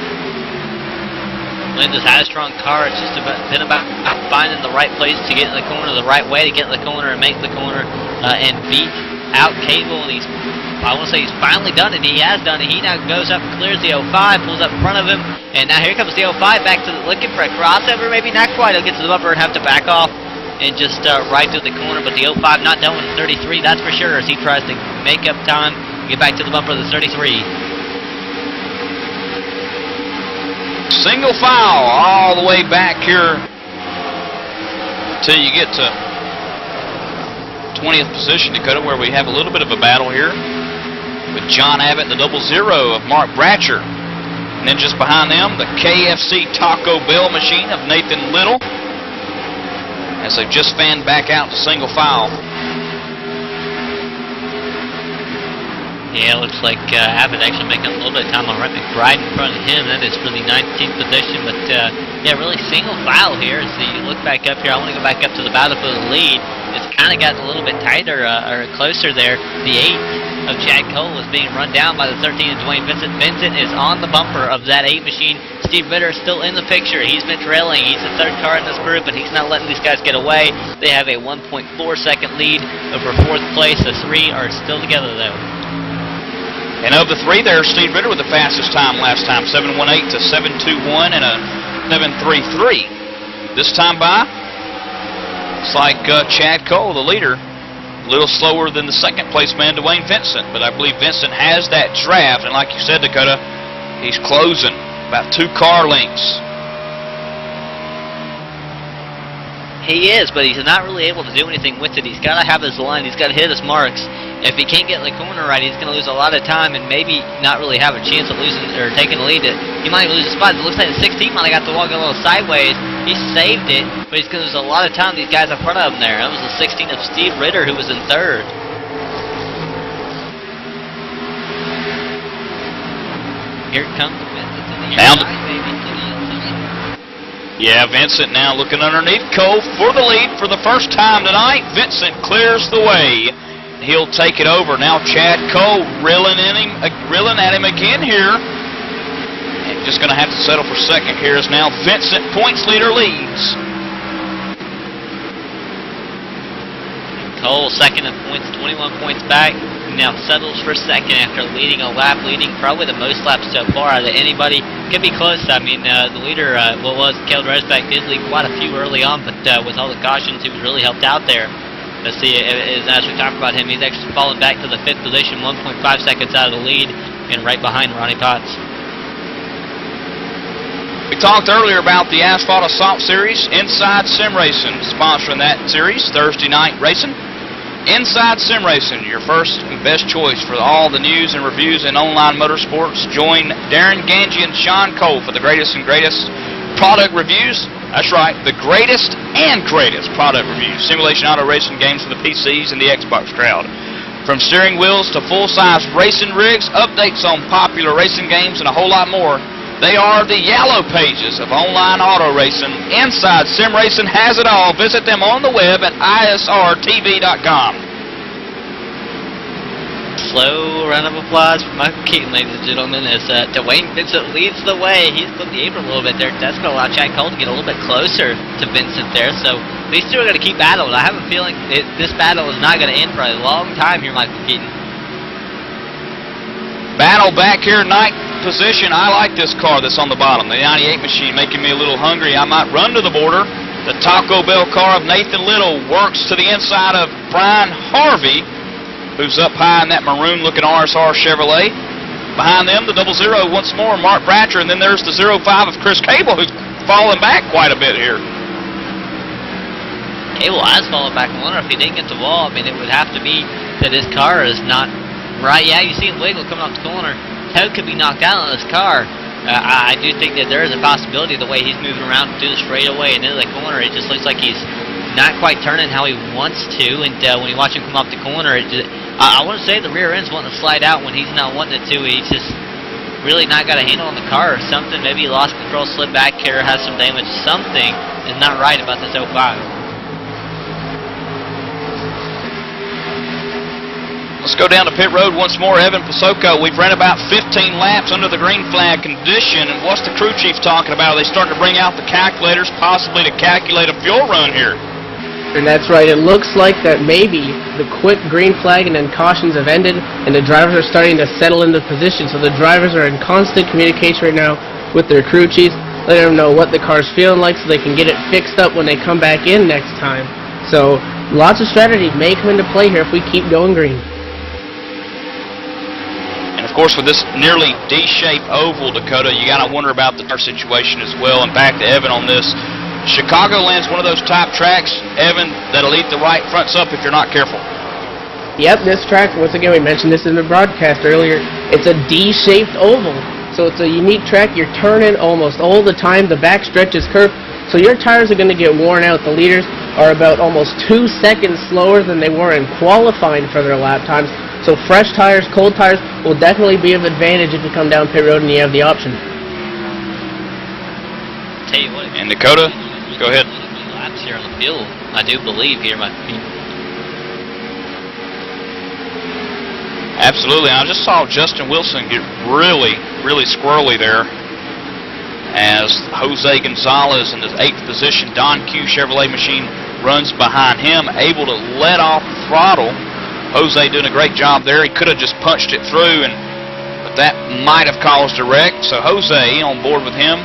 Linda's had a strong car. It's just been about finding the right place to get in the corner, the right way to get in the corner and make the corner and beat out Cable. And I want to say he's finally done it. He has done it. He now goes up and clears the 05, pulls up in front of him, and now here comes the 05 back to looking for a crossover. Maybe not quite. He'll get to the bumper and have to back off and just right through the corner. But the 05 not done with the 33, that's for sure, as he tries to make up time, get back to the bumper of the 33. Single file all the way back here till you get to 20th position, Dakota, where we have a little bit of a battle here with John Abbott, the 00 of Mark Bratcher. And then just behind them, the KFC Taco Bell machine of Nathan Little, as they've just fanned back out to single file. Yeah, it looks like Abbott actually making a little bit of time on Rhett McBride in front of him. That is for the 19th position. But, yeah, really single file here. As you look back up here, I want to go back up to the battle for the lead. It's kind of gotten a little bit tighter or closer there. The 8 of Chad Cole is being run down by the 13 of Dwayne Vincent. Vincent is on the bumper of that 8 machine. Steve Ritter is still in the picture. He's been trailing. He's the 3rd car in this group, and he's not letting these guys get away. They have a 1.4-second lead over 4th place. The 3 are still together, though. And of the 3, there's Steve Ritter with the fastest time last time, 7:18 to 7:21 and a 7:33. This time by, it's like Chad Cole, the leader, a little slower than the 2nd place man, Dwayne Vincent. But I believe Vincent has that draft, and like you said, Dakota, he's closing about 2 car lengths. He is, but he's not really able to do anything with it. He's got to have his line. He's got to hit his marks. If he can't get in the corner right, he's going to lose a lot of time and maybe not really have a chance of losing or taking the lead. He might even lose a spot. It looks like the 16 might have got to walk a little sideways. He saved it, but he's going to lose a lot of time. These guys in front of him there. That was the 16 of Steve Ritter, who was in 3rd. Here comes Vincent to the inside, maybe. Yeah, Vincent now looking underneath Cole for the lead for the first time tonight. Vincent clears the way. He'll take it over. Now Chad Cole reeling at him again here. And just going to have to settle for 2nd here as now Vincent, points leader, leads. Cole 2nd in points, 21 points back. Now settles for 2nd after leading a lap, leading probably the most laps so far out of anybody. Could be close. I mean, the leader, Caleb Resbeck, did lead quite a few early on, but with all the cautions, he was really helped out there. Let's see, as we talk about him, he's actually fallen back to the 5th position, 1.5 seconds out of the lead, and right behind Ronnie Potts. We talked earlier about the Asphalt Assault Series. Inside Sim Racing sponsoring that series, Thursday night racing. Inside Sim Racing, your first and best choice for all the news and reviews in online motorsports. Join Darren Ganji and Sean Cole for the greatest and greatest product reviews. That's right, the greatest and greatest product reviews. Simulation auto racing games for the PCs and the Xbox crowd. From steering wheels to full-size racing rigs, updates on popular racing games, and a whole lot more. They are the yellow pages of online auto racing. Inside Sim Racing has it all. Visit them on the web at isrtv.com. Slow round of applause for Michael Keaton, ladies and gentlemen, as Dwayne Vincent leads the way. He's flipped the apron a little bit there. That's going to allow Chad Cole to get a little bit closer to Vincent there. So these two are going to keep battling. I have a feeling this battle is not going to end for a long time here, Michael Keaton. Battle back here, 9th position. I like this car that's on the bottom, the 98 machine, making me a little hungry. I might run to the border. The Taco Bell car of Nathan Little works to the inside of Brian Harvey, who's up high in that maroon-looking RSR Chevrolet. Behind them, the 00 once more, Mark Bratcher, and then there's the 05 of Chris Cable, who's falling back quite a bit here. Cable has fallen back. I wonder if he didn't get the wall. I mean, it would have to be that his car is not right. Yeah, you see him wiggle coming off the corner. Toe could be knocked out on this car. I do think that there is a possibility the way he's moving around through the straightaway and into the corner, it just looks like he's not quite turning how he wants to, and when you watch him come off the corner, I want to say the rear end's wanting to slide out when he's not wanting it to. He's just really not got a handle on the car or something. Maybe he lost control, slid back here, has some damage. Something is not right about this 05. Let's go down to pit road once more. Evan Pasoko, we've ran about 15 laps under the green flag condition, and what's the crew chief talking about? Are they starting to bring out the calculators, possibly to calculate a fuel run here? And that's right. It looks like that maybe the quick green flag and then cautions have ended, and the drivers are starting to settle into position. So the drivers are in constant communication right now with their crew chiefs, letting them know what the car's feeling like so they can get it fixed up when they come back in next time. So lots of strategy may come into play here if we keep going green. And of course, with this nearly D-shaped oval, Dakota, you got to wonder about the tire situation as well. And back to Evan on this. Chicagoland's one of those type tracks, Evan, that'll eat the right fronts up if you're not careful. Yep, this track, once again, we mentioned this in the broadcast earlier, it's a D-shaped oval. So it's a unique track. You're turning almost all the time. The back stretch is curved. So your tires are going to get worn out. The leaders are about almost 2 seconds slower than they were in qualifying for their lap times. So fresh tires, cold tires will definitely be of advantage if you come down pit road and you have the option. Tell you what, and Dakota, go ahead. Laps here on the field, I do believe here, my opinion. Absolutely. I just saw Justin Wilson get really, really squirrely there as Jose Gonzalez in his 8th position, Don Q Chevrolet machine runs behind him, able to let off the throttle. Jose doing a great job there. He could have just punched it through, but that might have caused a wreck. So Jose, on board with him,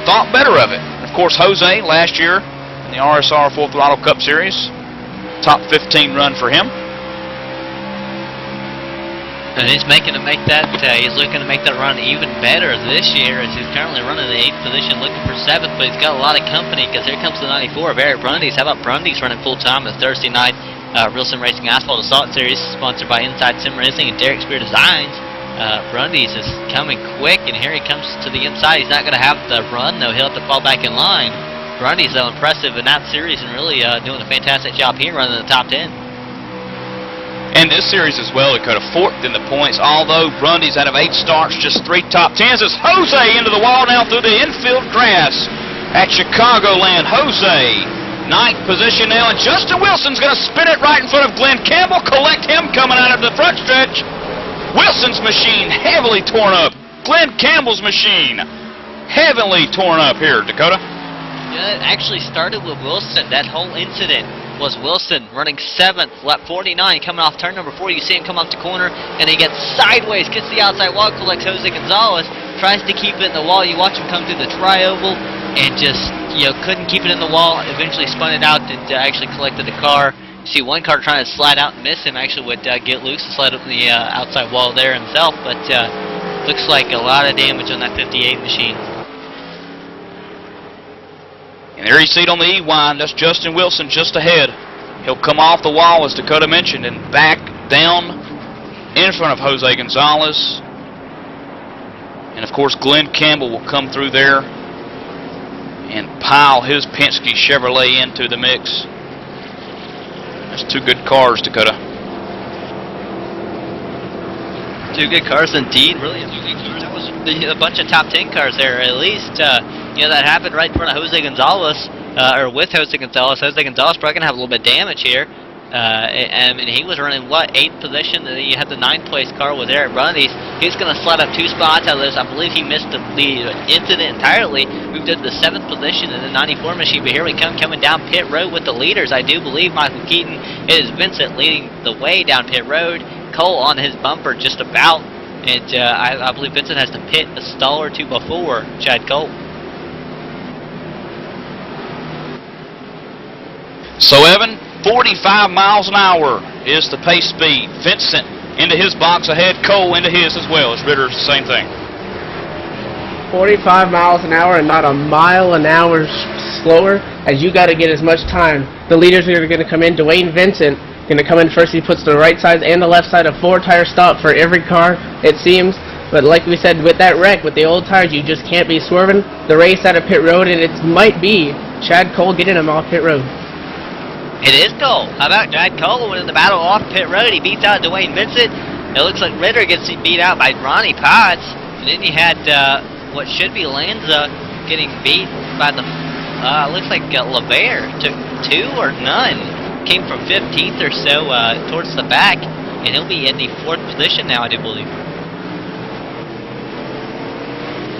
thought better of it. Of course, Jose, last year in the RSR Full Throttle Cup Series, top 15 run for him. And he's looking to make that run even better this year, as he's currently running in the 8th position, looking for 7th, but he's got a lot of company, because here comes the 94 of Eric Brundy's. How about Brundy's running full-time the Thursday night Real Sim Racing Asphalt Assault Series, sponsored by Inside Sim Racing and Derek Spear Designs. Brundy's is coming quick, and here he comes to the inside. He's not going to have the run, though. He'll have to fall back in line. Brundy's, though, impressive in that series and really doing a fantastic job here running the top 10. And this series as well, it could have 4th in the points, although Brundy's out of 8 starts, just 3 top 10s. As Jose into the wall now through the infield grass at Chicagoland. Jose, 9th position now, and Justin Wilson's going to spin it right in front of Glenn Campbell, collect him coming out of the front stretch. Wilson's machine heavily torn up. Glenn Campbell's machine heavily torn up here, Dakota. Yeah, it actually started with Wilson. That whole incident was Wilson running 7th, lap 49, coming off turn number 4. You see him come off the corner, and he gets sideways, gets the outside wall, collects Jose Gonzalez, tries to keep it in the wall. You watch him come through the tri-oval, and just, couldn't keep it in the wall. Eventually spun it out and actually collected the car. You see one car trying to slide out and miss him. Actually would get loose and slide up the outside wall there himself, but looks like a lot of damage on that 58 machine. And there you see it on the E-wind. That's Justin Wilson just ahead. He'll come off the wall, as Dakota mentioned, and back down in front of Jose Gonzalez. And, of course, Glenn Campbell will come through there and pile his Penske Chevrolet into the mix. That's 2 good cars, Dakota. 2 good cars indeed. Really, that was a bunch of top 10 cars there, at least. That happened right in front of Jose Gonzalez, or with Jose Gonzalez. Jose Gonzalez probably going to have a little bit of damage here. And he was running, 8th position? And then you had the 9th place car with Eric Brundy's. He's going to slide up 2 spots out of this. I believe he missed the incident entirely. Moved into the 7th position in the 94 machine. But here we come, coming down pit road with the leaders. I do believe Michael Keaton. It is Vincent leading the way down pit road. Cole on his bumper just about. And I believe Vincent has to pit a stall or 2 before Chad Cole. So, Evan, 45 miles an hour is the pace speed. Vincent into his box ahead, Cole into his as well. As Ritter's the same thing. 45 miles an hour and not a mile an hour slower, as you got to get as much time. The leaders are going to come in. Dwayne Vincent going to come in first. He puts the right side and the left side, a 4-tire stop for every car, it seems. But like we said, with that wreck, with the old tires, you just can't be swerving. The race out of pit road, and it might be Chad Cole getting him off pit road. It is Cole. How about Chad Cole winning the battle off pit road? He beats out Dwayne Vincent. It looks like Ritter gets beat out by Ronnie Potts. And then you had what should be Lanza getting beat by the, looks like LeVere. Took 2 or none. Came from 15th or so towards the back. and he'll be in the 4th position now, I do believe.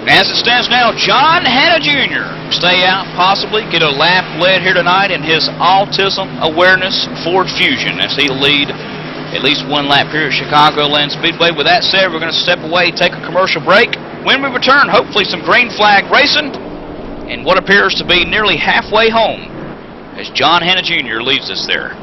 As it stands now, John Hanna Jr. stay out, possibly get a lap led here tonight in his Autism Awareness Ford Fusion as he'll lead at least one lap here at Chicagoland Speedway. With that said, we're going to step away, take a commercial break. When we return, hopefully some green flag racing and what appears to be nearly halfway home as John Hanna Jr. leads us there.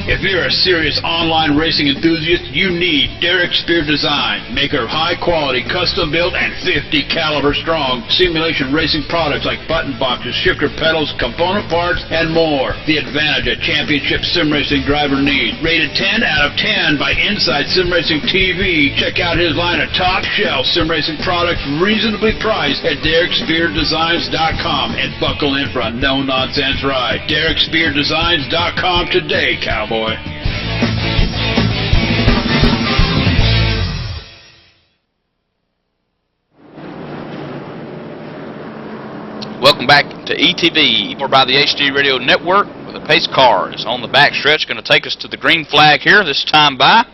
If you're a serious online racing enthusiast, you need Derek Spear Design, maker of high-quality, custom-built, and 50 caliber strong simulation racing products like button boxes, shifter pedals, component parts, and more. The advantage a championship sim racing driver needs. Rated 10 out of 10 by Inside Sim Racing TV. Check out his line of top-shelf sim racing products reasonably priced at DerekSpearDesigns.com and buckle in for a no-nonsense ride. DerekSpearDesigns.com today, cowboy. Welcome back to ETV, powered by the HD Radio Network, with a pace car is on the back stretch, going to take us to the green flag here, this time by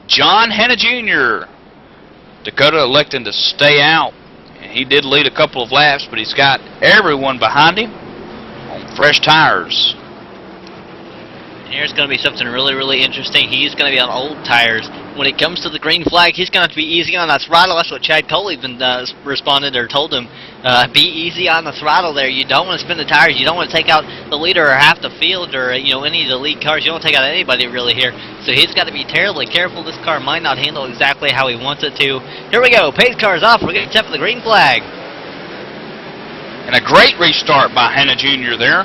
John Hanna Jr. Dakota electing to stay out, and he did lead a couple of laps, but he's got everyone behind him on fresh tires. Here's going to be something really, really interesting. He's going to be on old tires. When it comes to the green flag, he's going to have to be easy on that throttle. That's what Chad Cole even responded or told him. Be easy on the throttle there. You don't want to spin the tires. You don't want to take out the leader or half the field or any of the lead cars. You don't want to take out anybody really here. So he's got to be terribly careful. This car might not handle exactly how he wants it to. Here we go. Pace car's off. We're getting set for the green flag. And a great restart by Hanna Jr. there.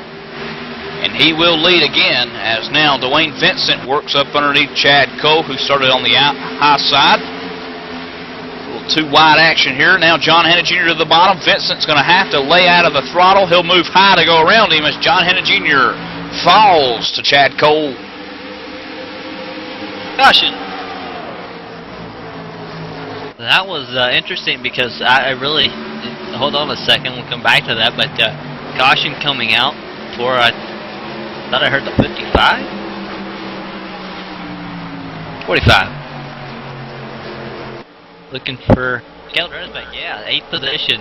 And he will lead again as now Dwayne Vincent works up underneath Chad Cole, who started on the high side. A little too wide action here. Now John Hanna Jr. to the bottom. Vincent's going to have to lay out of the throttle. He'll move high to go around him as John Hanna Jr. falls to Chad Cole. Caution. That was interesting because I really... Hold on a second. We'll come back to that. But caution coming out for... I thought I heard the 55? 45. Looking for Kel Dresbeck, yeah, 8th position.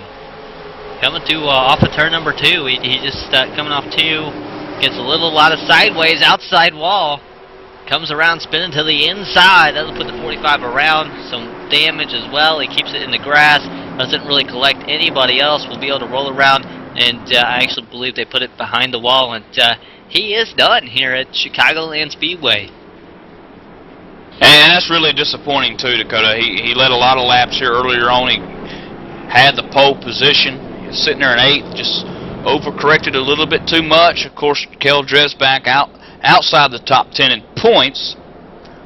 Coming to off of turn number 2. He just coming off 2. Gets a lot of sideways, outside wall. Comes around spinning to the inside. That'll put the 45 around. Some damage as well. He keeps it in the grass. Doesn't really collect anybody else. Will be able to roll around. And I actually believe they put it behind the wall. And he is done here at Chicagoland Speedway. And that's really disappointing too, Dakota. He led a lot of laps here earlier on. He had the pole position. He was sitting there in 8th, just overcorrected a little bit too much. Of course, Kel Dresbeck outside the top 10 in points.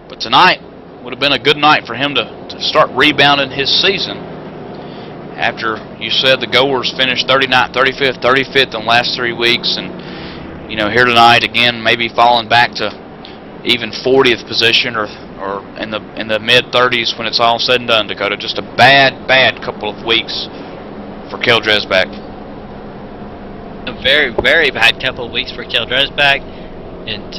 But tonight, would have been a good night for him to start rebounding his season. After you said the goers finished 39th, 35th, 35th in the last 3 weeks, and here tonight again maybe falling back to even 40th position or in the mid 30s when it's all said and done, Dakota. Just a bad couple of weeks for Kel Dresbach. A very, very bad couple of weeks for Kel Dresbach, and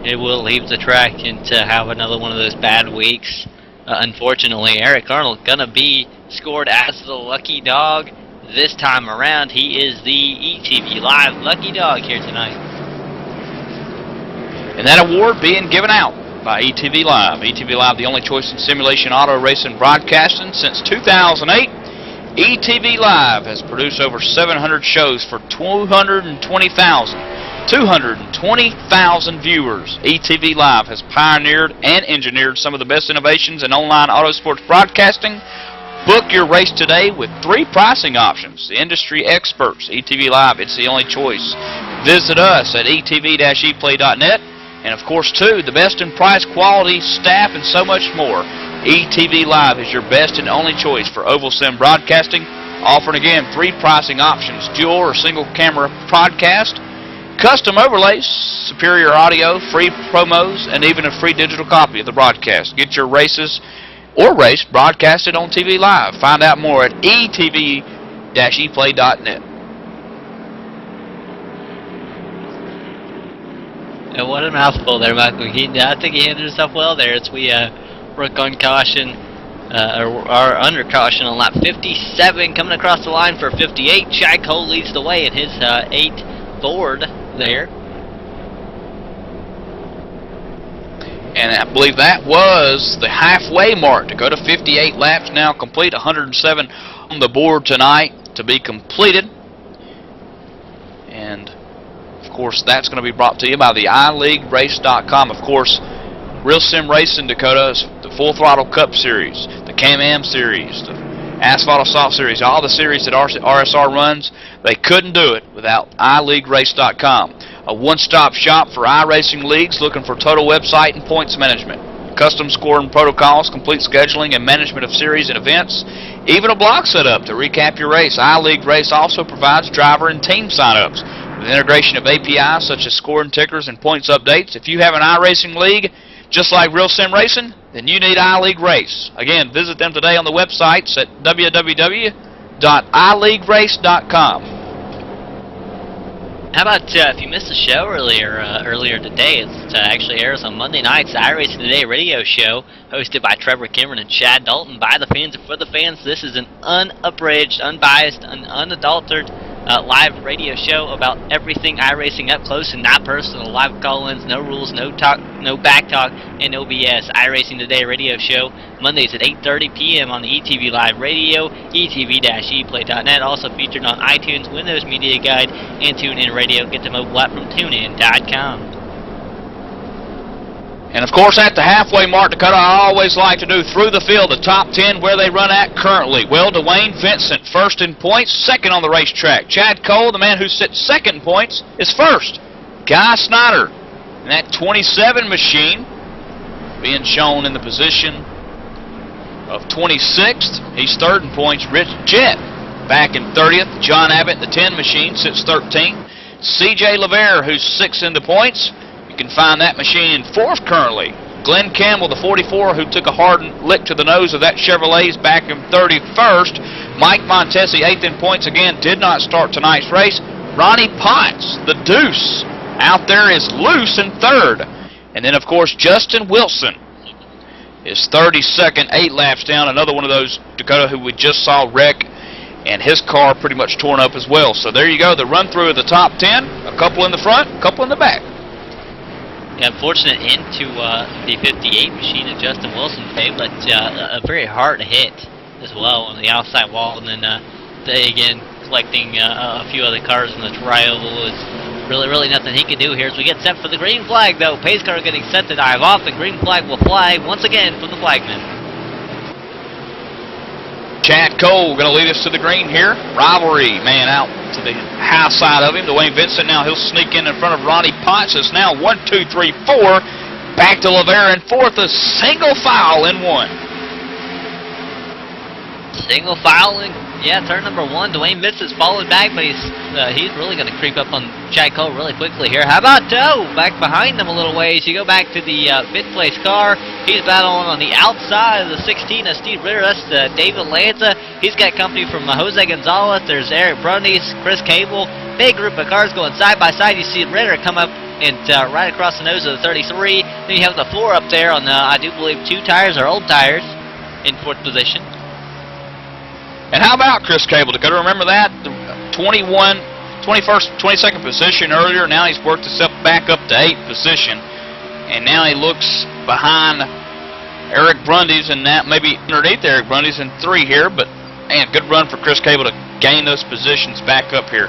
it will leave the track and to have another one of those bad weeks. Unfortunately, Eric Arnold gonna be scored as the lucky dog this time around. He is the ETV Live lucky dog here tonight. And that award being given out by ETV Live. ETV Live, the only choice in simulation auto racing broadcasting since 2008. ETV Live has produced over 700 shows for 220,000 viewers. ETV Live has pioneered and engineered some of the best innovations in online auto sports broadcasting. Book your race today with 3 pricing options. The industry experts, ETV Live, it's the only choice. Visit us at etv-eplay.net. And of course, too, the best in price, quality, staff, and so much more. ETV Live is your best and only choice for oval sim broadcasting. Offering again 3 pricing options: dual or single camera podcast, custom overlays, superior audio, free promos, and even a free digital copy of the broadcast. Get your races or race broadcasted on TV Live. Find out more at etv-eplay.net. What a mouthful there, Michael. I think he handled himself well there as we work on caution, or under caution on lap 57. Coming across the line for 58. Chad Cole leads the way in his 8 Ford there. And I believe that was the halfway mark to go to 58 laps now complete. 107 on the board tonight to be completed. And of course, that's going to be brought to you by the iLeagueRace.com. Of course, Real Sim Racing, Dakota, is the Full Throttle Cup Series, the Can-Am Series, the Asphalt Assault Series, all the series that RSR runs. They couldn't do it without iLeagueRace.com, a one-stop shop for iRacing leagues looking for total website and points management, custom scoring protocols, complete scheduling and management of series and events, even a blog setup to recap your race. iLeague Race also provides driver and team signups with integration of APIs such as scoring tickers and points updates. If you have an iRacing league just like Real Sim Racing, then you need iLeague Race. Again, visit them today on the websites at www.ileaguerace.com. How about if you missed the show earlier today? It actually airs on Monday nights. The iRacing Today radio show, hosted by Trevor Cameron and Chad Dalton, by the fans and for the fans. This is an unabridged, unbiased, and unadulterated live radio show about everything iRacing up close and not personal. Live call-ins, no rules, no talk, no back talk, and no BS. iRacing Today radio show, Mondays at 8:30 p.m. on the ETV Live Radio, etv-eplay.net. Also featured on iTunes, Windows Media Guide, and TuneIn Radio. Get the mobile app from TuneIn.com. And of course, at the halfway mark, Dakota, I always like to do through the field, the top 10, where they run at currently. Well, Dwayne Vincent, first in points, second on the racetrack. Chad Cole, the man who sits second in points, is first. Guy Snyder, in that 27 machine, being shown in the position of 26th. He's third in points. Rich Jett back in 30th. John Abbott, the 10 machine, sits 13th. C.J. LeVere, who's 6th in the points. You can find that machine in 4th currently. Glenn Campbell, the 44, who took a hard lick to the nose of that Chevrolet, is back in 31st. Mike Montesi, 8th in points, again, did not start tonight's race. Ronnie Potts, the Deuce, out there is loose in 3rd. And then, of course, Justin Wilson is 32nd, 8 laps down. Another one of those, Dakota, who we just saw wreck, and his car pretty much torn up as well. So there you go, the run-through of the top 10. A couple in the front, a couple in the back. Yeah, unfortunate into the 58 machine of Justin Wilson, but a very hard hit as well on the outside wall. And then they, again, collecting a few other cars in the tri-oval was really nothing he could do here as we get set for the green flag, though. Pace car getting set to dive off. The green flag will fly once again from the flagman. Chad Cole going to lead us to the green here. Rivalry man out to the high side of him. Dwayne Vincent now, he'll sneak in front of Ronnie Potts. It's now 1, 2, 3, 4. Back to Lavera in fourth, a single file in one. Single file in, yeah, turn number 1. Dwayne Vincent's falling back, but he's really going to creep up on Chad Cole really quickly here. How about Toe? Back behind them a little ways. You go back to the 5th place car. He's battling on the outside of the 16 of Steve Ritter. That's David Lanza. He's got company from Jose Gonzalez. There's Eric Brundis, Chris Cable. Big group of cars going side by side. You see Ritter come up and right across the nose of the 33. Then you have the 4 up there on the, I do believe, 2 tires or old tires in 4th position. And how about Chris Cable? Dakota, remember that? The 22nd position earlier. Now he's worked himself back up to 8th position. And now he looks behind Eric Brundis, and that maybe underneath Eric Brundis in 3 here. But, man, good run for Chris Cable to gain those positions back up here.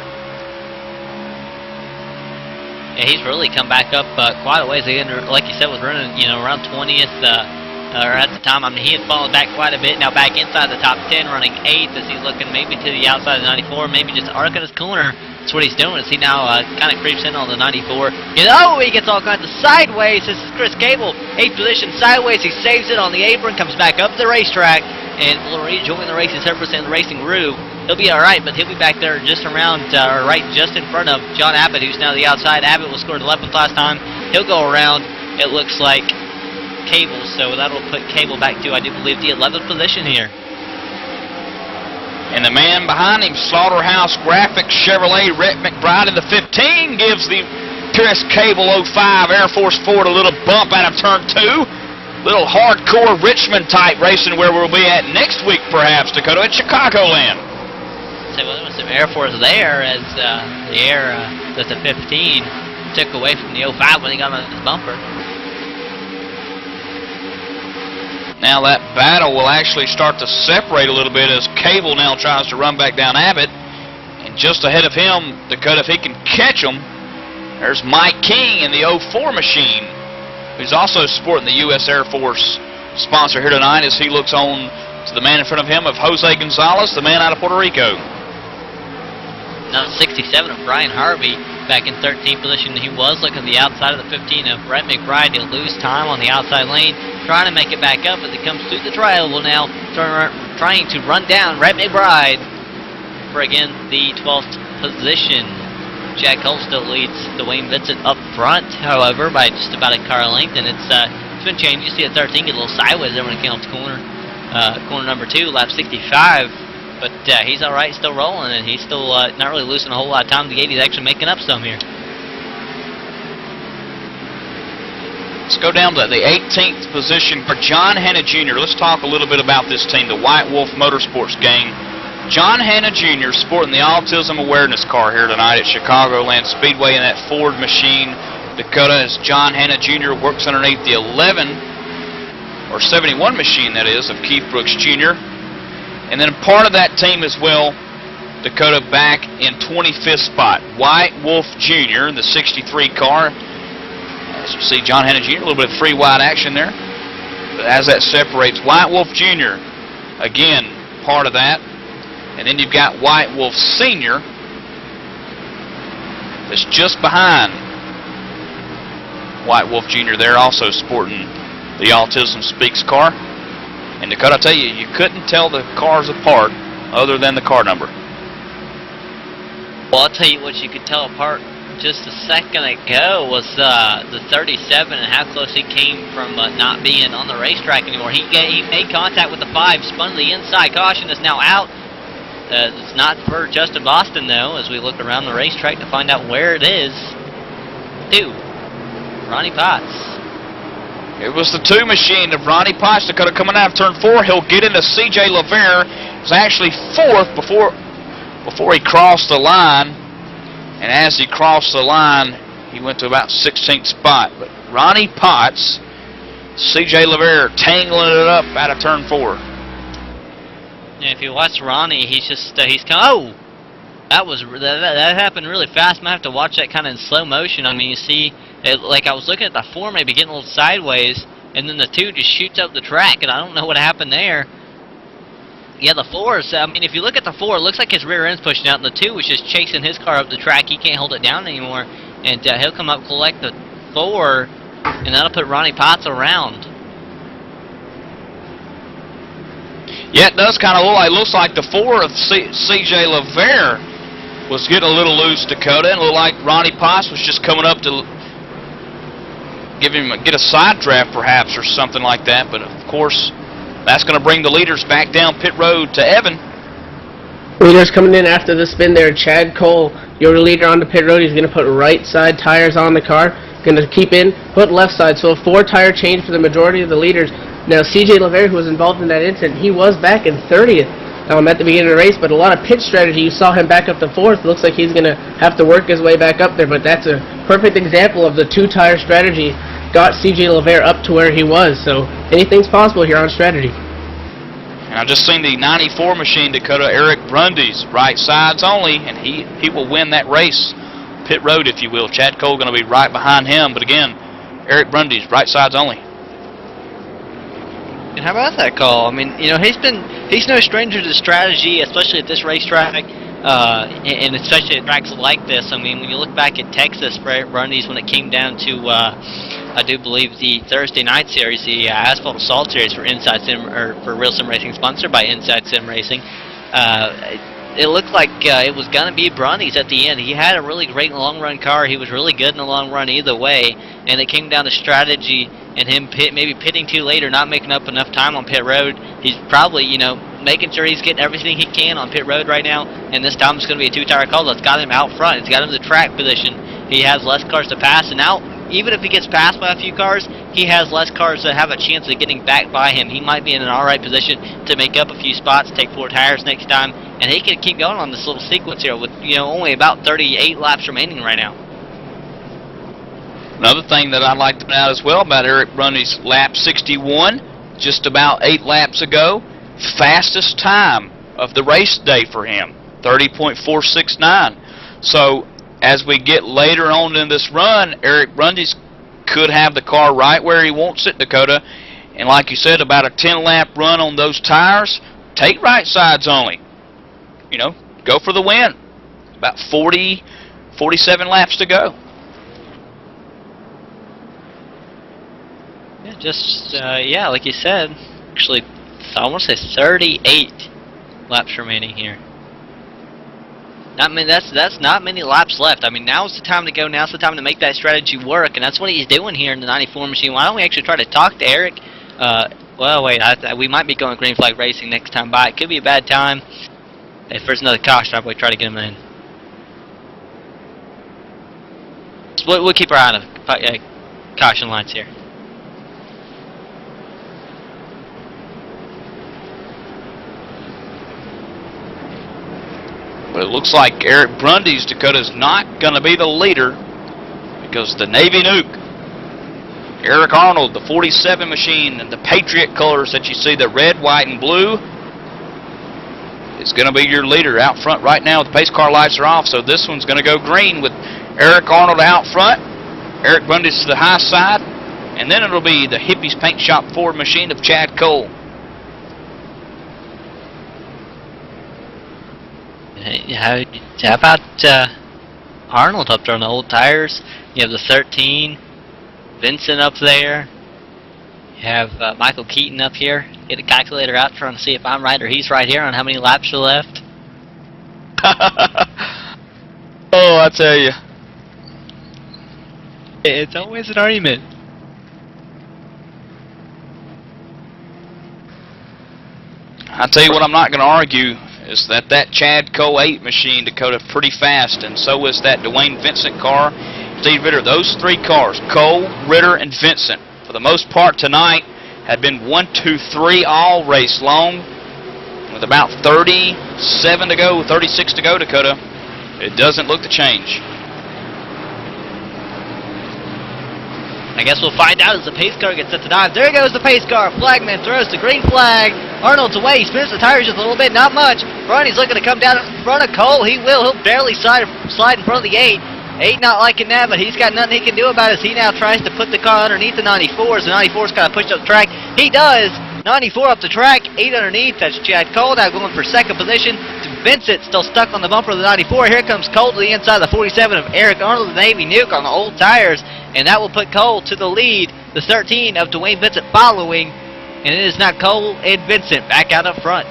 Yeah, he's really come back up quite a ways. Again, like you said, was running, around 20th. Or at the time, I mean, he had fallen back quite a bit. Now back inside the top 10, running 8th as he's looking maybe to the outside of the 94, maybe just arcing his corner. That's what he's doing. As he now kind of creeps in on the 94. He gets all kinds of sideways. This is Chris Cable, 8th position sideways. He saves it on the apron, comes back up the racetrack, and will rejoin the racing surface and the racing groove. He'll be all right, but he'll be back there just around, or right just in front of John Abbott, who's now the outside. Abbott was scored 11th last time. He'll go around, it looks like, Cable, so that'll put Cable back to, I do believe, the 11th position here. And the man behind him, Slaughterhouse Graphics Chevrolet, Rhett McBride in the 15, gives the Chris Cable 05 Air Force Ford a little bump out of turn 2. Little hardcore Richmond type racing where we'll be at next week, perhaps, Dakota, at Chicagoland. So there was some Air Force there as the air that the 15 took away from the 05 when he got on his bumper. Now that battle will actually start to separate a little bit as Cable now tries to run back down Abbott. And just ahead of him, Dakota, if he can catch him, there's Mike King in the 04 machine, who's also sporting the U.S. Air Force sponsor here tonight as he looks on to the man in front of him of Jose Gonzalez, the man out of Puerto Rico. Now 67 of Brian Harvey back in 13th position. He was looking at the outside of the 15 of Brett McBride. He'll lose time on the outside lane, trying to make it back up as he comes through the tri-oval now, trying to run down Brett McBride for, again, the 12th position. Chad Cole still leads Dwayne Vincent up front, however, by just about a car length, and it's been changed. You see at 13 get a little sideways there when he came off the corner. Corner number 2, lap 65. But he's all right, still rolling, and he's still not really losing a whole lot of time to the gate. He's actually making up some here. Let's go down to the 18th position for John Hanna Jr. Let's talk a little bit about this team, the White Wolf Motorsports gang. John Hanna Jr. sporting the Autism Awareness car here tonight at Chicagoland Speedway in that Ford machine. Dakota, as John Hanna Jr. works underneath the 11 or 71 machine, that is, of Keith Brooks Jr. And then part of that team as well, Dakota, back in 25th spot. White Wolf Jr. in the 63 car. As you see, John Hanna Jr., a little bit of free wide action there. But as that separates, White Wolf Jr., again, part of that. And then you've got White Wolf Sr. that's just behind White Wolf Jr. there, also sporting the Autism Speaks car. And Dakota, I tell you, you couldn't tell the cars apart other than the car number. Well, I'll tell you what you could tell apart just a second ago was the 37 and how close he came from not being on the racetrack anymore. He made contact with the 5, spun to the inside. Caution is now out. It's not for Justin Boston, though, as we look around the racetrack to find out where it is. 2, Ronnie Potts. It was the 2 machine of Ronnie Potts. Dakota coming out of turn 4. He'll get into C.J. Lavere. It was actually 4th before he crossed the line. And as he crossed the line, he went to about 16th spot. But Ronnie Potts, C.J. Lavere tangling it up out of turn 4. Yeah, if you watch Ronnie, he's come. Oh, that happened really fast. I might have to watch that kind of in slow motion. I mean, you see. Like I was looking at the 4 maybe getting a little sideways, and then the 2 just shoots up the track, and I don't know what happened there. Yeah, the 4 is, I mean, if you look at the 4, it looks like his rear end's pushing out, and the 2 was just chasing his car up the track. He can't hold it down anymore, and he'll come up, collect the 4, And that'll put Ronnie Potts around. Yeah, it does kind of look like, looks like the 4 of C.J. LeVere was getting a little loose, Dakota, and it looked like Ronnie Potts was just coming up to get a side draft perhaps or something like that. But of course, that's going to bring the leaders back down pit road to Evan. Leaders coming in after the spin there. Chad Cole, your leader on the pit road. He's going to put right side tires on the car. Going to keep in, put left side. So a 4-tire change for the majority of the leaders. Now, C.J. LeVere, who was involved in that incident, he was back in 30th at the beginning of the race, but a lot of pit strategy. You saw him back up to 4th. Looks like he's going to have to work his way back up there, but that's a perfect example of the 2-tire strategy got C.J. LeVere up to where he was. So anything's possible here on strategy. And I've just seen the 94 machine, Dakota, Eric Brundy's right sides only, and he will win that race. Pit road, if you will. Chad Cole going to be right behind him, but again, Eric Brundy's right sides only. And how about that call? I mean, you know, he's no stranger to strategy, especially at this racetrack, and especially at tracks like this. I mean, when you look back at Texas for Eric Brundy's when it came down to, I do believe the Thursday night series, the Asphalt Assault series for Inside Sim or for Real Sim Racing, sponsored by Inside Sim Racing. It looked like it was going to be Brundy's at the end. He had a really great long-run car. He was really good in the long run either way, and it came down to strategy and him maybe pitting too late or not making up enough time on pit road. He's probably, you know, making sure he's getting everything he can on pit road right now, and this time it's going to be a 2-tire call that's got him out front. It's got him in the track position. He has less cars to pass, and now, even if he gets passed by a few cars, he has less cars that have a chance of getting back by him. He might be in an alright position to make up a few spots, take 4 tires next time, and he can keep going on this little sequence here with, you know, only about 38 laps remaining right now. Another thing that I'd like to point out as well about Eric Brundy's lap 61, just about 8 laps ago, fastest time of the race day for him, 30.469. So as we get later on in this run, Eric Brundy's could have the car right where he wants it, Dakota. And like you said, about a 10-lap run on those tires, take right sides only. You know, go for the win. About 47 laps to go. Yeah, just, yeah, like you said, actually, I want to say 38 laps remaining here. I mean, that's not many laps left. I mean, now's the time to go. Now's the time to make that strategy work, and that's what he's doing here in the 94 machine. Why don't we actually try to talk to Eric? Well, wait, we might be going green flag racing next time by. It could be a bad time. If there's another caution, I'll probably try to get him in. So we'll keep our eye on the caution lines here. But it looks like Eric Brundy's, Dakota, is not going to be the leader because the Navy Nuke, Eric Arnold, the 47 machine, and the Patriot colors that you see, the red, white, and blue, is going to be your leader out front right now. The pace car lights are off, so this one's going to go green with Eric Arnold out front, Eric Brundy's to the high side, and then it'll be the Hippies Paint Shop Ford machine of Chad Cole. How about Arnold up there on the old tires? You have the 13, Vincent up there. You have Michael Keaton up here. Get a calculator out trying to see if I'm right or he's right here on how many laps are left. Oh, I tell you. It's always an argument. I tell you what, I'm not going to argue is that Chad Cole 8 machine, Dakota, pretty fast, and so is that Dwayne Vincent car. Steve Ritter, those 3 cars, Cole, Ritter, and Vincent, for the most part tonight, have been 1, 2, 3 all race long. With about 37 to go, 36 to go, Dakota, it doesn't look to change. I guess we'll find out as the pace car gets set to dive. There goes the pace car. Flagman throws the green flag. Arnold's away. He spins the tires just a little bit, not much. Brundy's looking to come down in front of Cole. He will. He'll barely slide in front of the 8. 8 not liking that, but he's got nothing he can do about it as he now tries to put the car underneath the 94s. The 94's got to push up the track. He does, 94 up the track, 8 underneath. That's Chad Cole now going for second position. Vincent still stuck on the bumper of the 94. Here comes Cole to the inside of the 47 of Eric Arnold, the Navy Nuke on the old tires. And that will put Cole to the lead. The 13 of Dwayne Vincent following. And it is now Cole and Vincent back out up front.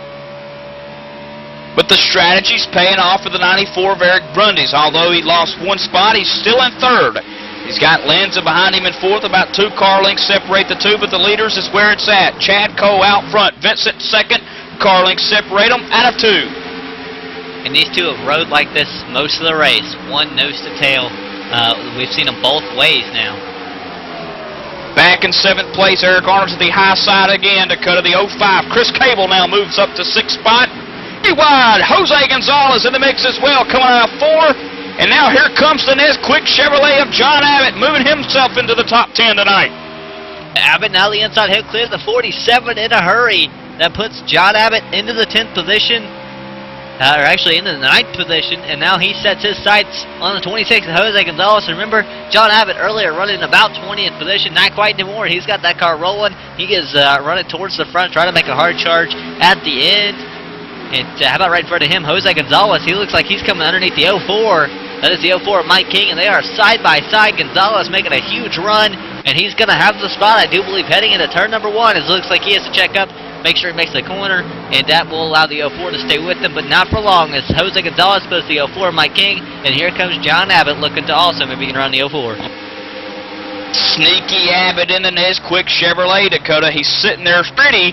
But the strategy's paying off for the 94 of Eric Brundys. Although he lost one spot, he's still in third. He's got Lanza behind him in fourth. About 2 car lengths separate the two, but the leaders is where it's at. Chad Cole out front. Vincent second. Car lengths separate them out of 2. And these two have rode like this most of the race. One nose to tail. We've seen them both ways now. Back in 7th place, Eric Arnold to the high side again. Dakota the 05. Chris Cable now moves up to 6th spot. Wide. Jose Gonzalez in the mix as well, coming out of 4. And now here comes the next quick Chevrolet of John Abbott, moving himself into the top 10 tonight. Abbott now the inside hill clears the 47 in a hurry. That puts John Abbott into the 10th position. Or actually into the 9th position, and now he sets his sights on the 26th, Jose Gonzalez. Remember, John Abbott earlier running about 20th position, not quite anymore. He's got that car rolling. He is running towards the front, trying to make a hard charge at the end. And how about right in front of him, Jose Gonzalez? He looks like he's coming underneath the 04. That is the 04 of Mike King, and they are side by side. Gonzalez making a huge run, and he's going to have the spot, I do believe, heading into turn number 1. It looks like he has to check up. Make sure he makes the corner, and that will allow the 04 to stay with him, but not for long, as Jose Gonzalez goes to the 04, Mike King, and here comes John Abbott looking to also maybe run the 04. Sneaky Abbott in the next quick Chevrolet, Dakota. He's sitting there pretty,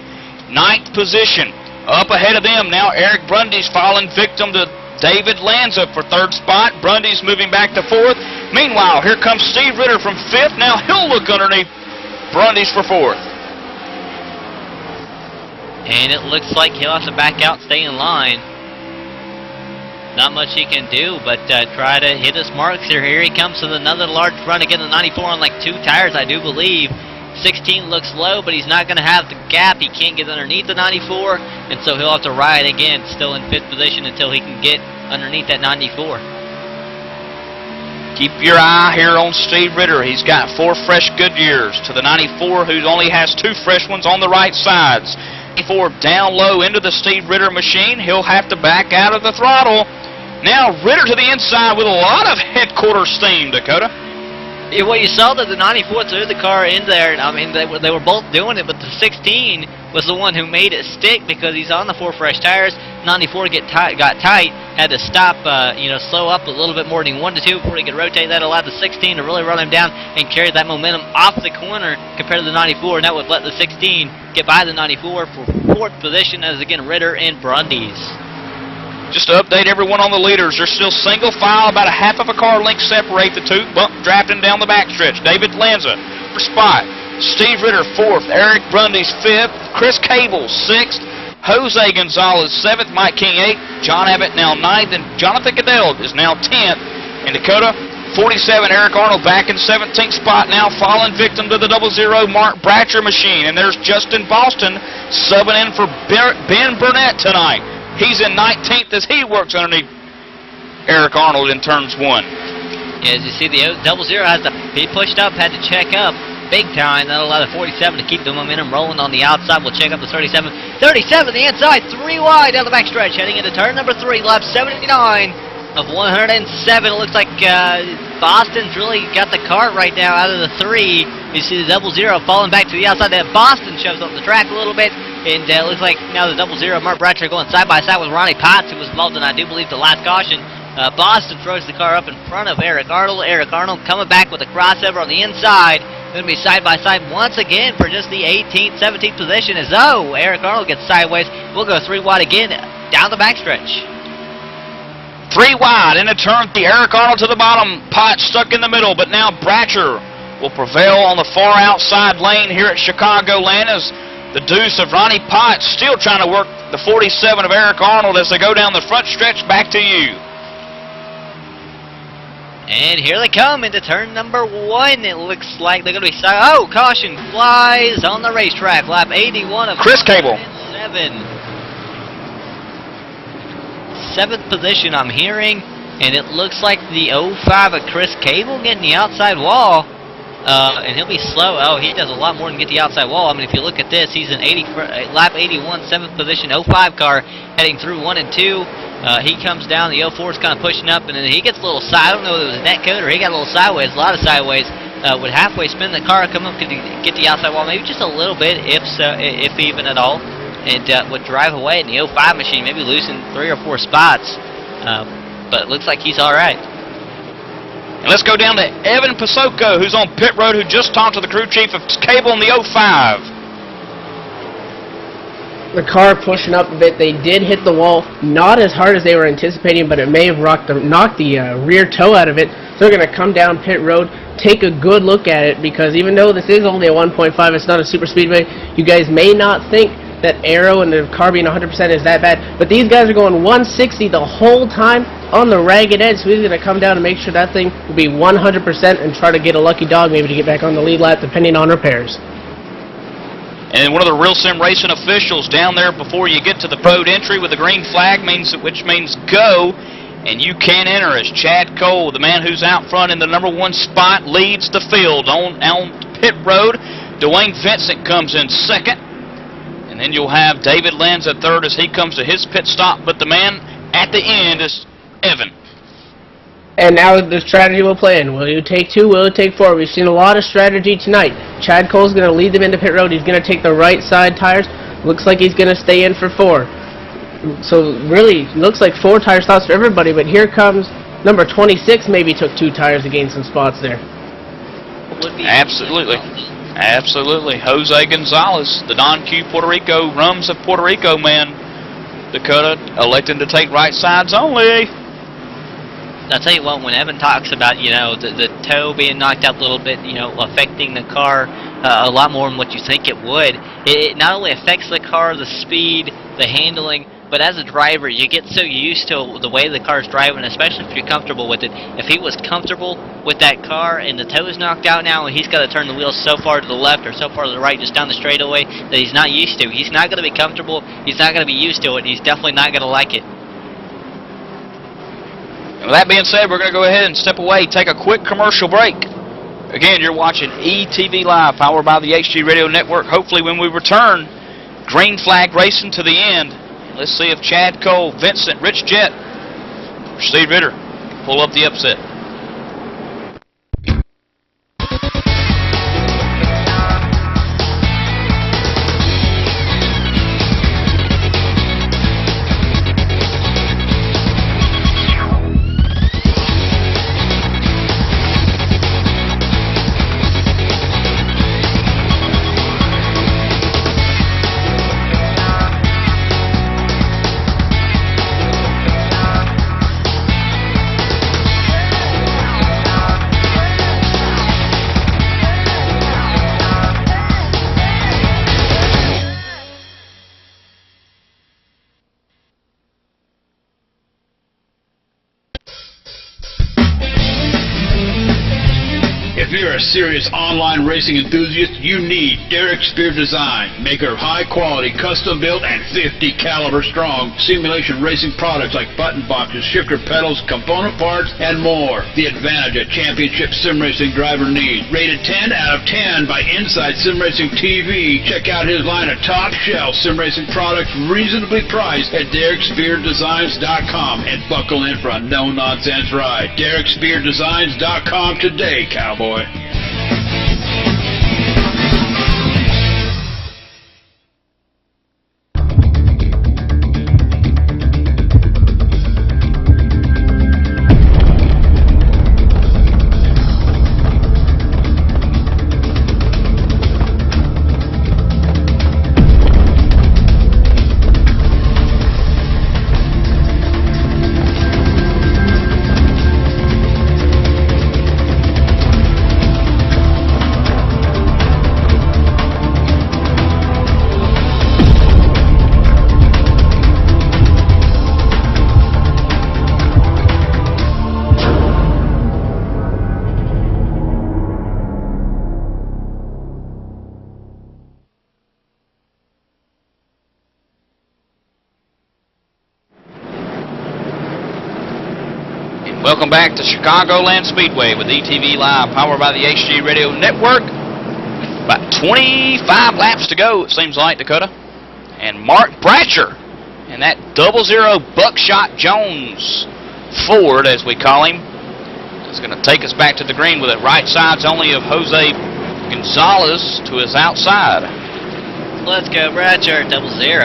9th position. Up ahead of them, now Eric Brundys falling victim to David Lanza for 3rd spot. Brundys moving back to 4th. Meanwhile, here comes Steve Ritter from 5th. Now he'll look underneath Brundys for 4th. And it looks like he'll have to back out, stay in line. Not much he can do, but try to hit his marks here. Here he comes with another large run again, the 94 on like 2 tires, I do believe. 16 looks low, but he's not going to have the gap. He can't get underneath the 94, and so he'll have to ride again, still in 5th position until he can get underneath that 94. Keep your eye here on Steve Ritter. He's got 4 fresh Goodyears to the 94, who only has 2 fresh ones on the right sides. 94 down low into the Steve Ritter machine. He'll have to back out of the throttle. Now Ritter to the inside with a lot of headquarters steam, Dakota. Yeah, well, you saw that the 94 threw the car in there. I mean, they were both doing it, but the 16 was the one who made it stick because he's on the 4 fresh tires. 94 got tight, had to stop, slow up a little bit more than he wanted to before he could rotate. That allowed the 16 to really run him down and carry that momentum off the corner compared to the 94, and that would let the 16 get by the 94 for 4th position as, again, Ritter and Brundys. Just to update everyone on the leaders, they're still single file, about a half of a car length separate the two. Bump drafting down the backstretch. David Lanza for spot. Steve Ritter 4th. Eric Brundys 5th. Chris Cable 6th. Jose Gonzalez 7th. Mike King 8th. John Abbott now 9th. And Jonathan Goodell is now 10th. In Dakota, 47, Eric Arnold back in 17th spot now, falling victim to the 00 Mark Bratcher machine. And there's Justin Boston subbing in for Ben Burnett tonight. He's in 19th as he works underneath Eric Arnold in turns 1. Yeah, as you see, the 00 has to be pushed up, had to check up big time. That'll allow the 47 to keep the momentum rolling on the outside. We'll check up the 37. 37, the inside, 3 wide down the backstretch, heading into turn number 3, lap 79 of 107. It looks like Boston's really got the cart right now out of the 3. You see the 00 falling back to the outside. That Boston shoves up the track a little bit. And it looks like now the 00 Mark Bratcher going side by side with Ronnie Potts, who was involved in, I do believe, the last caution. Boston throws the car up in front of Eric Arnold. Eric Arnold coming back with a crossover on the inside. Going to be side by side once again for just the 18th, 17th position. As though Eric Arnold gets sideways, we'll go 3 wide again down the backstretch. 3 wide into turn 3. Eric Arnold to the bottom. Potts stuck in the middle, but now Bratcher will prevail on the far outside lane here at Chicagoland as the deuce of Ronnie Potts still trying to work the 47 of Eric Arnold as they go down the front stretch. Back to you. And here they come into turn number 1. It looks like they're going to be... Oh, caution flies on the racetrack. Lap 81 of Chris Cable. 7th position I'm hearing. And it looks like the 05 of Chris Cable getting the outside wall. and he'll be slow. Oh, he does a lot more than get the outside wall. I mean, if you look at this, he's an lap 81, 7th position, 05 car, heading through 1 and 2. He comes down, the 04 is kind of pushing up, and then he gets a little side. I don't know if it was a net code or he got a little sideways, a lot of sideways. Would halfway spin the car, come up, could get the outside wall, maybe just a little bit, if so, if even at all, and would drive away in the 05 machine, maybe losing 3 or 4 spots. But it looks like he's all right. And let's go down to Evan Pasoko, who's on pit road, who just talked to the crew chief of Cable in the 05. The car pushing up a bit. They did hit the wall, not as hard as they were anticipating, but it may have knocked the rear toe out of it. So they're going to come down pit road, take a good look at it, because even though this is only a 1.5, it's not a super speedway, you guys may not think that aero and the car being 100% is that bad, but these guys are going 160 the whole time on the ragged edge, so he's going to come down and make sure that thing will be 100% and try to get a lucky dog maybe to get back on the lead lap depending on repairs. And one of the Real Sim Racing officials down there before you get to the road entry with the green flag, which means go, and you can enter as Chad Cole, the man who's out front in the number 1 spot, leads the field on pit road. Dwayne Vincent comes in second, and then you'll have David Lenz at third as he comes to his pit stop, but the man at the end is Evan. And now the strategy will play in. Will you take 2? Will you take 4? We've seen a lot of strategy tonight. Chad Cole's going to lead them into pit road. He's going to take the right side tires. Looks like he's going to stay in for 4. So really, looks like 4 tire stops for everybody, but here comes number 26, maybe took 2 tires to gain some spots there. Absolutely. Absolutely. Jose Gonzalez, the Don Q Puerto Rico, Rums of Puerto Rico man. Dakota electing to take right sides only. I'll tell you what, when Evan talks about, you know, the toe being knocked out a little bit, you know, affecting the car a lot more than what you think it would, it not only affects the car, the speed, the handling, but as a driver, you get so used to the way the car's driving, especially if you're comfortable with it. If he was comfortable with that car and the toe is knocked out now and he's got to turn the wheels so far to the left or so far to the right just down the straightaway that he's not used to, he's not going to be comfortable, he's not going to be used to it, he's definitely not going to like it. With that being said, we're going to go ahead and step away, take a quick commercial break. Again, you're watching ETV Live, powered by the HD Radio Network. Hopefully when we return, green flag racing to the end. Let's see if Chad Cole, Vincent, Rich Jett, or Steve Ritter pull up the upset. If you're a serious online racing enthusiast, you need Derek Spear Design, maker of high-quality, custom-built, and 50 caliber strong simulation racing products like button boxes, shifter pedals, component parts, and more. The advantage a championship sim racing driver needs. Rated 10 out of 10 by Inside Sim Racing TV. Check out his line of top-shelf sim racing products reasonably priced at DerekSpearDesigns.com and buckle in for a no-nonsense ride. DerekSpearDesigns.com today, cowboy. Welcome back to Chicagoland Speedway with ETV Live, powered by the HG Radio Network. About 25 laps to go, it seems like, Dakota. And Mark Bratcher and that 00 Buckshot Jones Ford, as we call him, is going to take us back to the green with it. Right side's only of Jose Gonzalez to his outside. Let's go, Bratcher, 00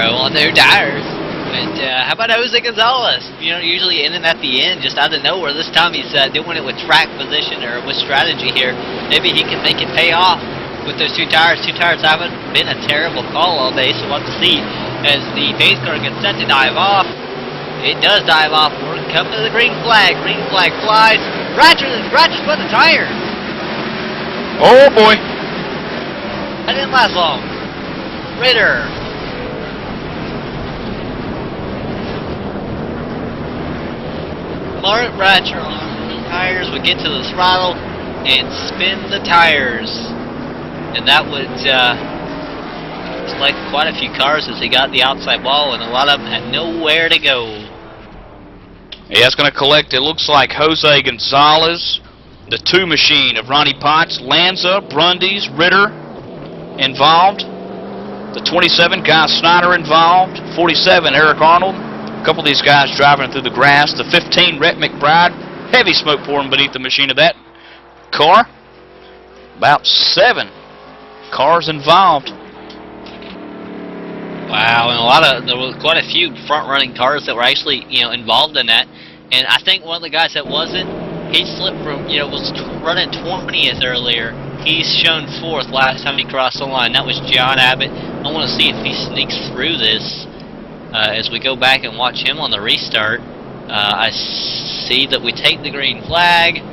on their tires. And how about Jose Gonzalez? You know, usually in and at the end, just out of nowhere. This time he's doing it with track position or with strategy here. Maybe he can make it pay off with those two tires. Two tires haven't been a terrible call all day, so we'll have to see as the pace car gets set to dive off. It does dive off. We're coming to the green flag. Green flag flies. Bratcher's put the tire. Oh boy. That didn't last long. Ritter. Mark Bratcher on the tires would get to the throttle and spin the tires. And that would select quite a few cars as he got the outside wall, and a lot of them had nowhere to go. Yeah, it's going to collect, it looks like Jose Gonzalez, the 2 machine of Ronnie Potts, Lanza, Brundys, Ritter involved. The 27, Guy Snyder involved. 47, Eric Arnold. A couple of these guys driving through the grass. The 15, Rhett McBride. Heavy smoke pouring beneath the machine of that car. About 7 cars involved. Wow, and there were quite a few front-running cars that were actually, involved in that. And I think one of the guys that wasn't, he slipped from, was running 20th earlier. He's shown 4th last time he crossed the line. That was John Abbott. I want to see if he sneaks through this. As we go back and watch him on the restart, I see that we take the green flag.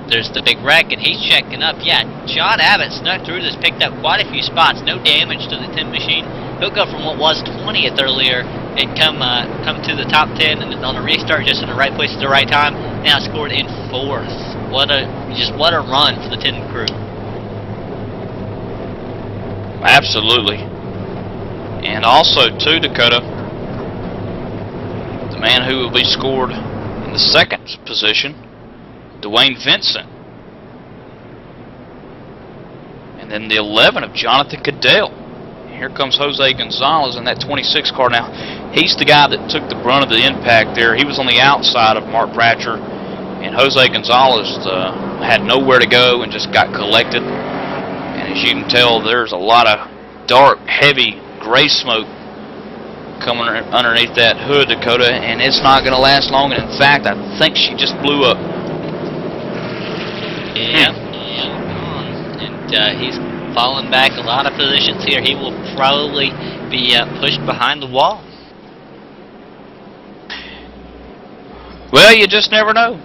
There's the big wreck, and he's checking up. Yeah, John Abbott snuck through this, picked up quite a few spots. No damage to the 10 machine. He'll go from what was 20th earlier and come to the top 10, and on a restart, just in the right place at the right time. Now scored in 4th. What a run for the 10 crew. Absolutely. And also, too, Dakota, the man who will be scored in the 2nd position, Dwayne Vincent. And then the 11 of Jonathan Cadell. Here comes Jose Gonzalez in that 26 car. Now, he's the guy that took the brunt of the impact there. He was on the outside of Mark Bratcher, and Jose Gonzalez had nowhere to go and just got collected. And as you can tell, there's a lot of dark, heavy gray smoke coming underneath that hood, Dakota, and it's not going to last long. And in fact, I think she just blew up. Yeah, and he's falling back a lot of positions here. He will probably be pushed behind the wall. Well, you just never know.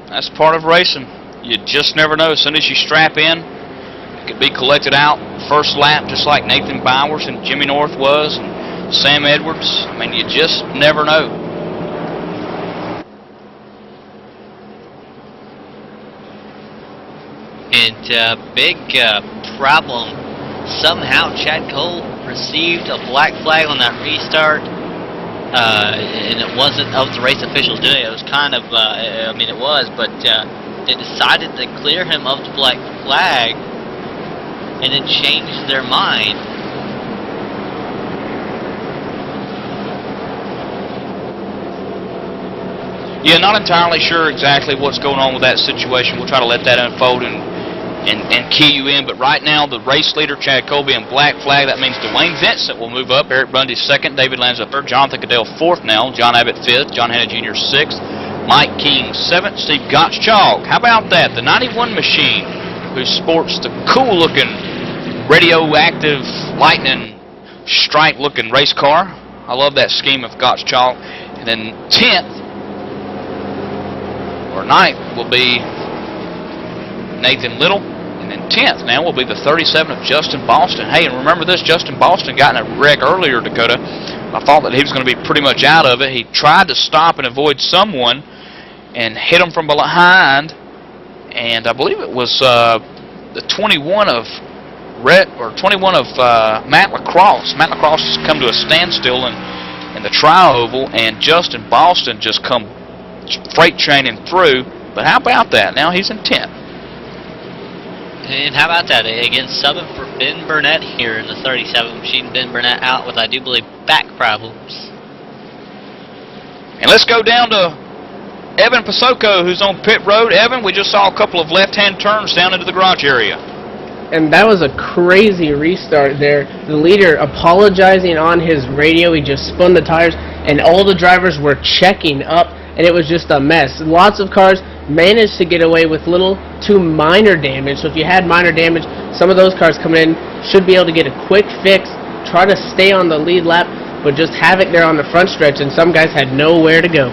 That's part of racing. You just never know. As soon as you strap in, it could be collected out first lap, just like Nathan Bowers and Jimmy North was, and Sam Edwards. I mean, you just never know. And big problem. Somehow Chad Cole received a black flag on that restart, and it wasn't of the race officials doing it. It was kind of, it was, but they decided to clear him of the black flag and then changed their mind. Yeah, not entirely sure exactly what's going on with that situation. We'll try to let that unfold and key you in. But right now, the race leader, Chad Colby, in black flag. That means Dwayne Vincent will move up. Eric Brundy 2nd. David Lanza 3rd. Jonathan Cadell 4th now. John Abbott 5th. John Hanna Jr. 6th. Mike King 7th. Steve Gottschalk. How about that? The 91 machine, who sports the cool-looking radioactive lightning strike-looking race car. I love that scheme of Gottschalk. And then 10th, or 9th, will be Nathan Little, and then 10th now will be the 37 of Justin Boston. Hey, and remember this, Justin Boston got in a wreck earlier, Dakota. I thought that he was going to be pretty much out of it. He tried to stop and avoid someone and hit him from behind, and I believe it was the 21 of Matt Lacrosse. Matt Lacrosse has come to a standstill in the tri-oval, and Justin Boston just come freight training through. But how about that? Now he's in 10th. And how about that? Again, subbing for Ben Burnett here in the 37 machine. Ben Burnett out with, I do believe, back problems. And let's go down to Evan Pasoko, who's on pit road. Evan, we just saw a couple of left-hand turns down into the garage area. And that was a crazy restart there. The leader apologizing on his radio. He just spun the tires, and all the drivers were checking up, and it was just a mess. Lots of cars managed to get away with little to minor damage. So if you had minor damage, some of those cars coming in should be able to get a quick fix, try to stay on the lead lap, but just have it there on the front stretch, and some guys had nowhere to go.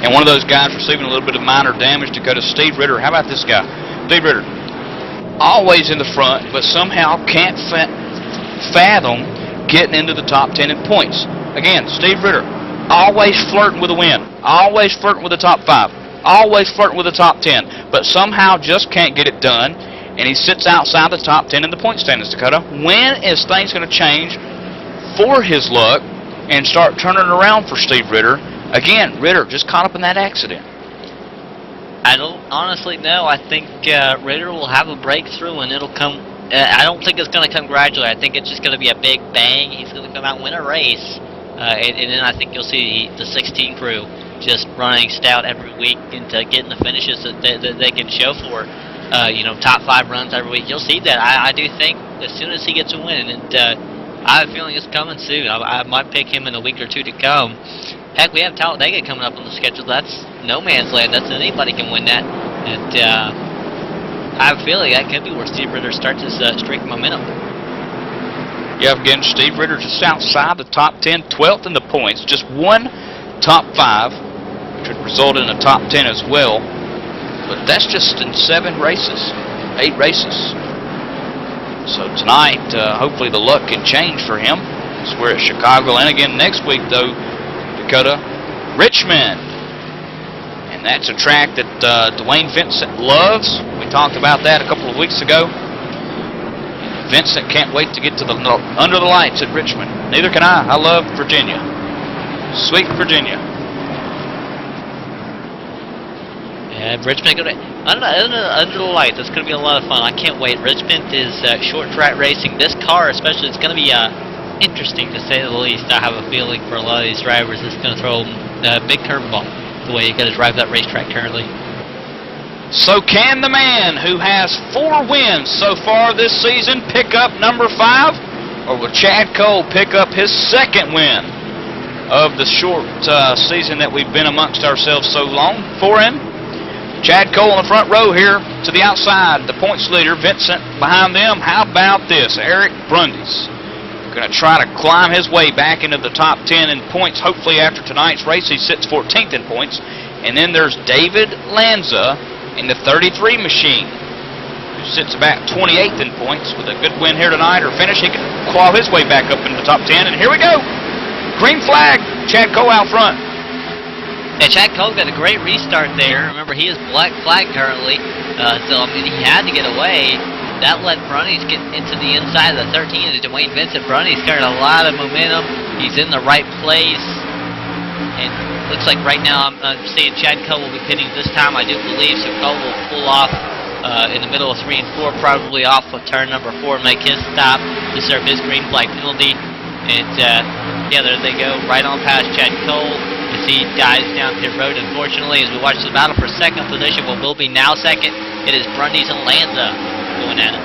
And one of those guys receiving a little bit of minor damage to go to Steve Ritter. How about this guy? Steve Ritter, always in the front, but somehow can't fathom getting into the top 10 in points. Again, Steve Ritter, always flirting with a win, always flirting with the top 5, always flirting with the top 10, but somehow just can't get it done, and he sits outside the top 10 in the point standings, Dakota. When is things going to change for his luck and start turning around for Steve Ritter? Again, Ritter just caught up in that accident. I don't honestly know. I think Ritter will have a breakthrough, and it'll come. I don't think it's going to come gradually. I think it's just going to be a big bang. He's going to come out and win a race, and then I think you'll see the 16 crew just running stout every week into getting the finishes that they can show for. Top 5 runs every week. You'll see that. I do think as soon as he gets a win, and I have a feeling it's coming soon. I might pick him in a week or two to come. Heck, we have Talladega coming up on the schedule. That's no man's land. That's anybody can win that. And I have a feeling that could be where Steve Ritter starts his streak of momentum. Yeah, again, Steve Ritter just outside the top 10, 12th in the points. Just one top 5, which would result in a top 10 as well. But that's just in 8 races. So tonight, hopefully the luck can change for him. We're at Chicagoland again next week, though. Dakota, Richmond, and that's a track that Dwayne Vincent loves. We talked about that a couple of weeks ago. Vincent can't wait to get to the under the lights at Richmond. Neither can I. I love Virginia, sweet Virginia. Yeah, Richmond under the lights. It's going to be a lot of fun. I can't wait. Richmond is short track racing. This car, especially, it's going to be interesting to say the least. I have a feeling for a lot of these drivers it's going to throw a big curveball the way you got to drive that racetrack currently. So can the man who has 4 wins so far this season pick up number 5, or will Chad Cole pick up his 2nd win of the short season that we've been amongst ourselves so long for him? Chad Cole in the front row here to the outside, the points leader, Vincent behind them. How about this? Eric Brundis going to try to climb his way back into the top 10 in points. Hopefully after tonight's race he sits 14th in points. And then there's David Lanza in the 33 machine, who sits about 28th in points. With a good win here tonight or finish, he can claw his way back up into the top 10. And here we go. Green flag. Chad Cole out front. Yeah, Chad Cole got a great restart there. Remember, he is black flag currently. So, I mean, he had to get away. That let Brunnies get into the inside of the 13 to Dwayne Vincent. Brunnies carried a lot of momentum. He's in the right place. And looks like right now I'm seeing Chad Cole will be pitting this time, I do believe. So Cole will pull off in the middle of 3 and 4, probably off of turn number 4, make his stop to serve his green flag penalty. And yeah, there they go, right on past Chad Cole as he dives down pit road. Unfortunately, as we watch the battle for 2nd position, what will be now 2nd, it is Brundis and Lanza going at it.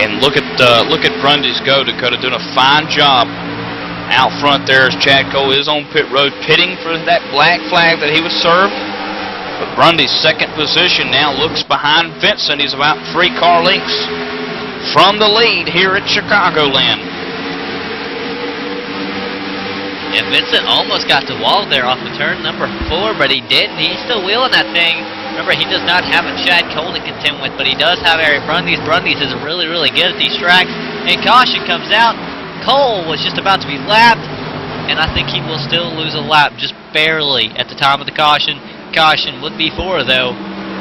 And look at Brundis go. Dakota doing a fine job out front there as Chad Cole is on pit road, pitting for that black flag that he was served. But Brundis' 2nd position now looks behind Vincent. He's about 3 car lengths from the lead here at Chicagoland. Yeah, Vincent almost got the wall there off of turn number 4, but he didn't. He's still wheeling that thing. Remember, he does not have a Chad Cole to contend with, but he does have Eric Brundis. Brundis is really, really good at these tracks. And caution comes out. Cole was just about to be lapped, and I think he will still lose a lap just barely at the time of the caution. Caution would be 4, though.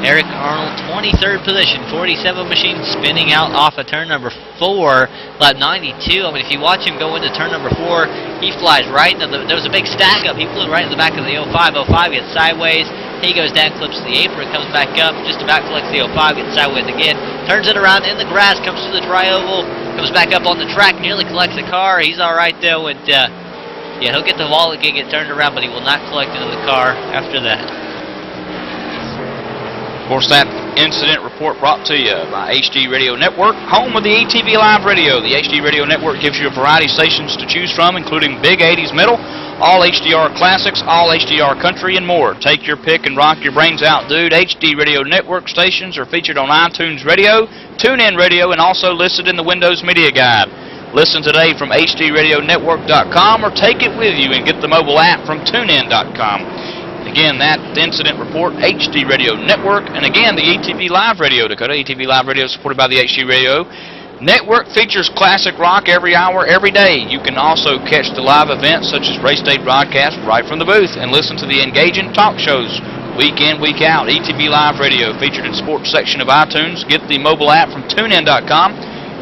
Eric Arnold, 23rd position, 47 machine spinning out off of turn number 4, lap 92. I mean, if you watch him go into turn number 4, he flies right into there was a big stack up. He flew right in the back of the 05. 05 gets sideways. He goes down, clips the apron, comes back up, just about collects the 05, gets sideways again, turns it around in the grass, comes to the tri-oval, comes back up on the track, nearly collects the car. He's all right though, and yeah, he'll get the wallet, get turned around, but he will not collect into the car after that. Of course, that incident report brought to you by HD Radio Network, home of the ATV Live Radio. The HD Radio Network gives you a variety of stations to choose from, including Big 80s Metal, all HDR Classics, all HDR Country, and more. Take your pick and rock your brains out, dude. HD Radio Network stations are featured on iTunes Radio, TuneIn Radio, and also listed in the Windows Media Guide. Listen today from HDRadioNetwork.com or take it with you and get the mobile app from TuneIn.com. Again, that incident report, HD Radio Network, and again, the ATV Live Radio, Dakota. ATV Live Radio is supported by the HD Radio Network, features classic rock every hour, every day. You can also catch the live events such as race day broadcast right from the booth and listen to the engaging talk shows week in, week out. ATV Live Radio featured in the sports section of iTunes. Get the mobile app from TuneIn.com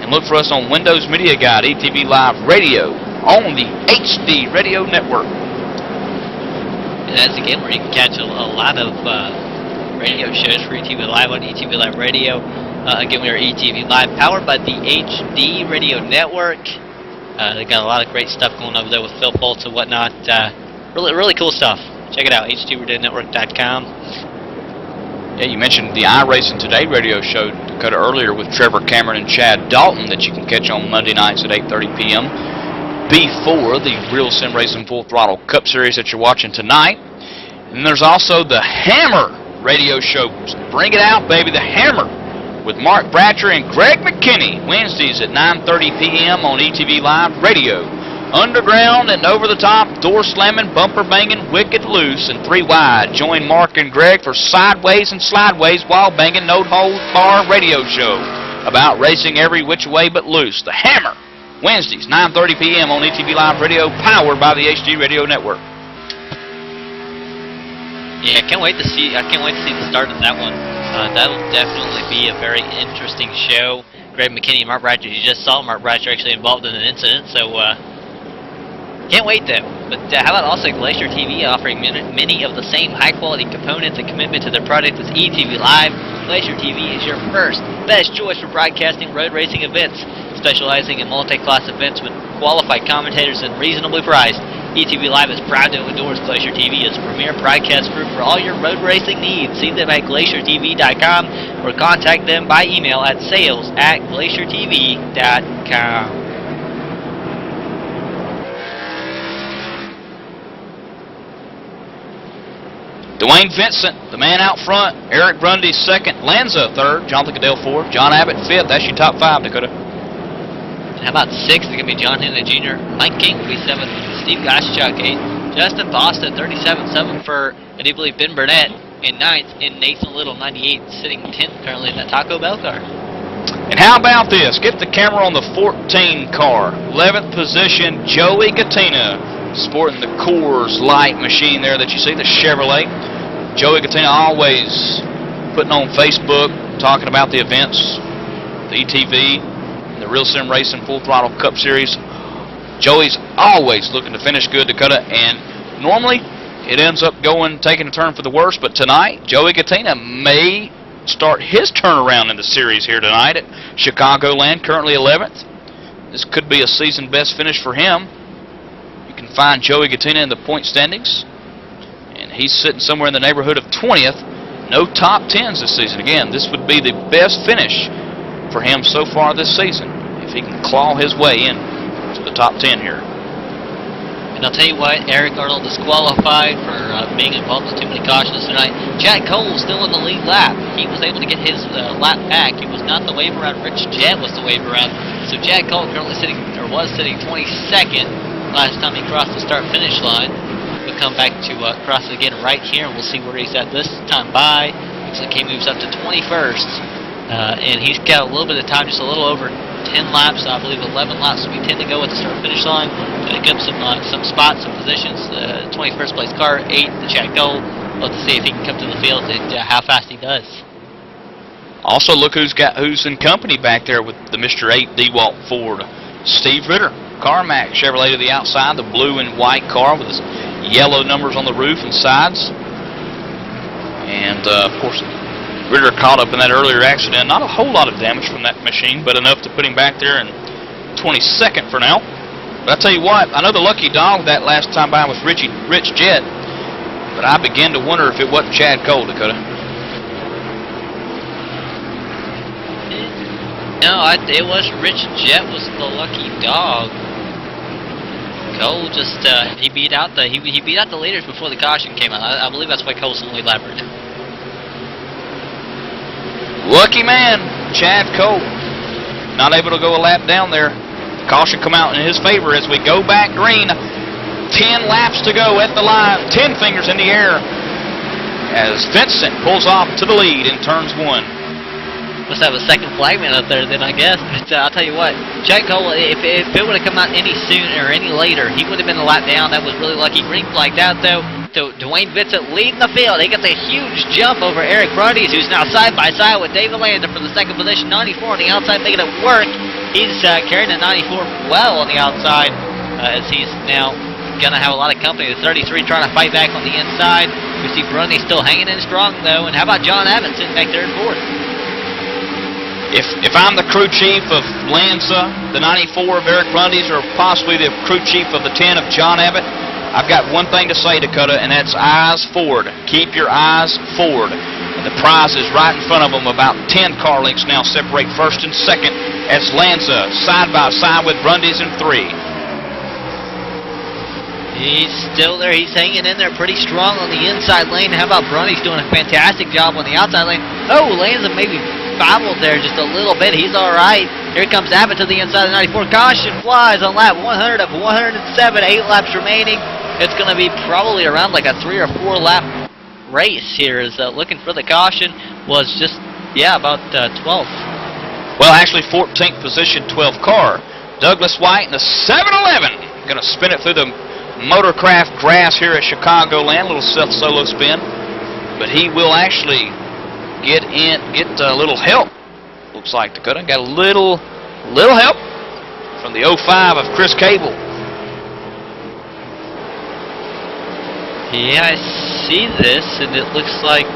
and look for us on Windows Media Guide, ATV Live Radio, on the HD Radio Network. And that's again where you can catch a lot of radio shows for ETV Live on ETV Live Radio. Again, we are ETV Live, powered by the HD Radio Network. They got a lot of great stuff going over there with Phil Fultz and whatnot. Really cool stuff. Check it out, HDRadioNetwork.com. Yeah, you mentioned the iRacing Today radio show, Dakota, earlier with Trevor Cameron and Chad Dalton that you can catch on Monday nights at 8:30 p.m. before the Real Sim Racing Full Throttle Cup Series that you're watching tonight. And there's also the Hammer radio show. Bring it out, baby, the Hammer, with Mark Bratcher and Greg McKinney, Wednesdays at 9:30 p.m. on ETV Live Radio. Underground and over the top, door slamming, bumper banging, wicked loose, and 3 wide. Join Mark and Greg for Sideways and Slideways while banging no hold bar radio show about racing every which way but loose. The Hammer, Wednesdays, 9:30 p.m. on ETV Live Radio, powered by the HD Radio Network. Yeah, I can't wait to see the start of that one. That'll definitely be a very interesting show. Greg McKinney and Mark Bratcher, you just saw Mark Bratcher actually involved in an incident, so can't wait though. But how about also Glacier TV offering many of the same high-quality components and commitment to their product as ETV Live. Glacier TV is your first, best choice for broadcasting road racing events, specializing in multi-class events with qualified commentators and reasonably priced. ETV Live is proud to endorse Glacier TV as a premier broadcast group for all your road racing needs. See them at glaciertv.com or contact them by email at sales@glaciertv.com. Dwayne Vincent, the man out front. Eric Grundy second. Lanza third. Jonathan Goodell fourth. John Abbott fifth. That's your top 5, Dakota. How about sixth? It's going to be John Henley Jr. Mike King will be 7th. Steve Goschuk 8th. Justin Foster 37th for, I do believe, Ben Burnett in 9th. And Nathan Little 98 sitting 10th currently in that Taco Bell car. And how about this? Get the camera on the 14 car. 11th position, Joey Gattina, sporting the Coors Light machine there that you see, the Chevrolet. Joey Gattina always putting on Facebook, talking about the events, the ETV, the Real Sim Racing Full Throttle Cup Series. Joey's always looking to finish good, Dakota, and normally it ends up taking a turn for the worse, but tonight, Joey Gattina may start his turnaround in the series here tonight at Chicagoland, currently 11th. This could be a season best finish for him. You can find Joey Gattina in the point standings, and he's sitting somewhere in the neighborhood of 20th. No top 10s this season. Again, this would be the best finish for him so far this season, if he can claw his way in to the top 10 here. And I'll tell you what, Eric Arnold disqualified for being involved with too many cautions tonight. Chad Cole still in the lead lap. He was able to get his lap back. He was not the wave around. Rich Jett was the wave around. So Chad Cole currently was sitting 22nd last time he crossed the start-finish line. We'll come back to cross it again right here, and we'll see where he's at this time by. Looks like he moves up to 21st. And he's got a little bit of time, just a little over 10 laps, I believe 11 laps we tend to go at the start-finish line. To pick up some spots, some positions. 21st place car, 8th, the Chad Cole. Let's see if he can come to the field and how fast he does. Also, look who's in company back there with the Mr. 8 DeWalt Ford. Steve Ritter, Carmack Chevrolet to the outside, the blue and white car with his yellow numbers on the roof and sides. And, of course, Ritter caught up in that earlier accident. Not a whole lot of damage from that machine, but enough to put him back there in 22nd for now. But I tell you what, I know the lucky dog that last time by was Rich Jet, but I began to wonder if it wasn't Chad Cole, Dakota. No, it was Rich Jet was the lucky dog. Cole just he beat out the leaders before the caution came out. I believe that's why Cole's only lapped. Lucky man, Chad Cole, not able to go a lap down there. Caution come out in his favor as we go back green. 10 laps to go at the line. 10 fingers in the air as Vincent pulls off to the lead in turns 1. Must have a second flagman up there then, I guess. But I'll tell you what, Chad Cole, if it would have come out any sooner or any later, he would have been a lap down. That was really lucky. Green flagged out, though. So Dwayne Vincent leading the field. He gets a huge jump over Eric Brundys, who's now side-by-side with David Lander for the second position. 94 on the outside, making it work. He's carrying the 94 well on the outside as he's now going to have a lot of company. The 33 trying to fight back on the inside. We see Brundys still hanging in strong, though. And how about John Evans sitting back there in fourth? If I'm the crew chief of Lanza, the 94 of Eric Brundys, or possibly the crew chief of the 10 of John Abbott, I've got one thing to say, Dakota, and that's eyes forward. Keep your eyes forward. And the prize is right in front of them. About 10 car lengths now separate first and second as Lanza side by side with Brundys in 3. He's still there. He's hanging in there pretty strong on the inside lane. How about Brundys doing a fantastic job on the outside lane? Oh, Lanza maybe bobbled there just a little bit. He's all right. Here comes Abbott to the inside of the 94. Caution flies on lap 100 of 107. 8 laps remaining. It's going to be probably around like a 3 or 4 lap race here. Is looking for the caution was just, yeah, about 12th. Well, actually 14th position, 12th car. Douglas White in the 7-Eleven. Going to spin it through the Motorcraft grass here at Chicagoland. A little solo spin. But he will actually get a little help. Looks like Dakota got a little help from the 05 of Chris Cable. Yeah, I see this, and it looks like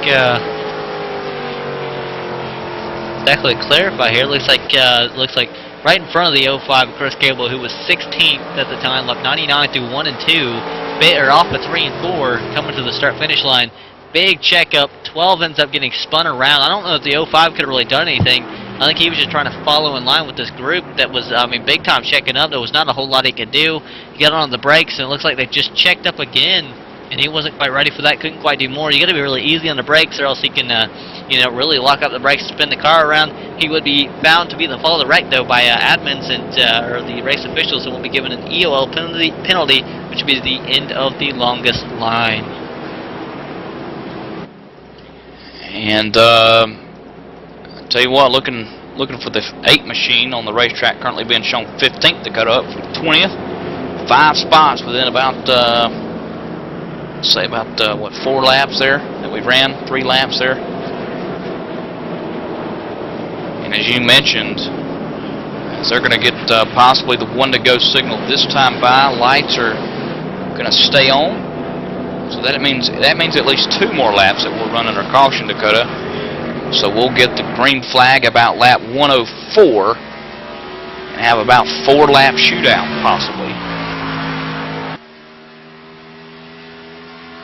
exactly clarify here. Looks like right in front of the 05 Chris Cable, who was 16th at the time, left 99 through 1 and 2, or off of 3 and 4, coming to the start-finish line. Big checkup. 12 ends up getting spun around. I don't know if the 05 could have really done anything. I think he was just trying to follow in line with this group that was, big time checking up. There was not a whole lot he could do. He got on the brakes, and it looks like they just checked up again. And he wasn't quite ready for that, couldn't quite do more. You got to be really easy on the brakes, or else he can, really lock up the brakes, spin the car around. He would be bound to be the follow the wreck, though, by admins and or the race officials, and will be given an EOL penalty, which would be the end of the longest line. And I'll tell you what, looking for the 8 machine on the racetrack, currently being shown 15th to cut up from 20th. 5 spots within about. Say about, 4 laps there that we ran, 3 laps there. And as you mentioned, as they're going to get possibly the 1-to-go signal this time by, lights are going to stay on. So that means at least 2 more laps that we'll run under caution, Dakota. So we'll get the green flag about lap 104 and have about 4-lap shootout possibly.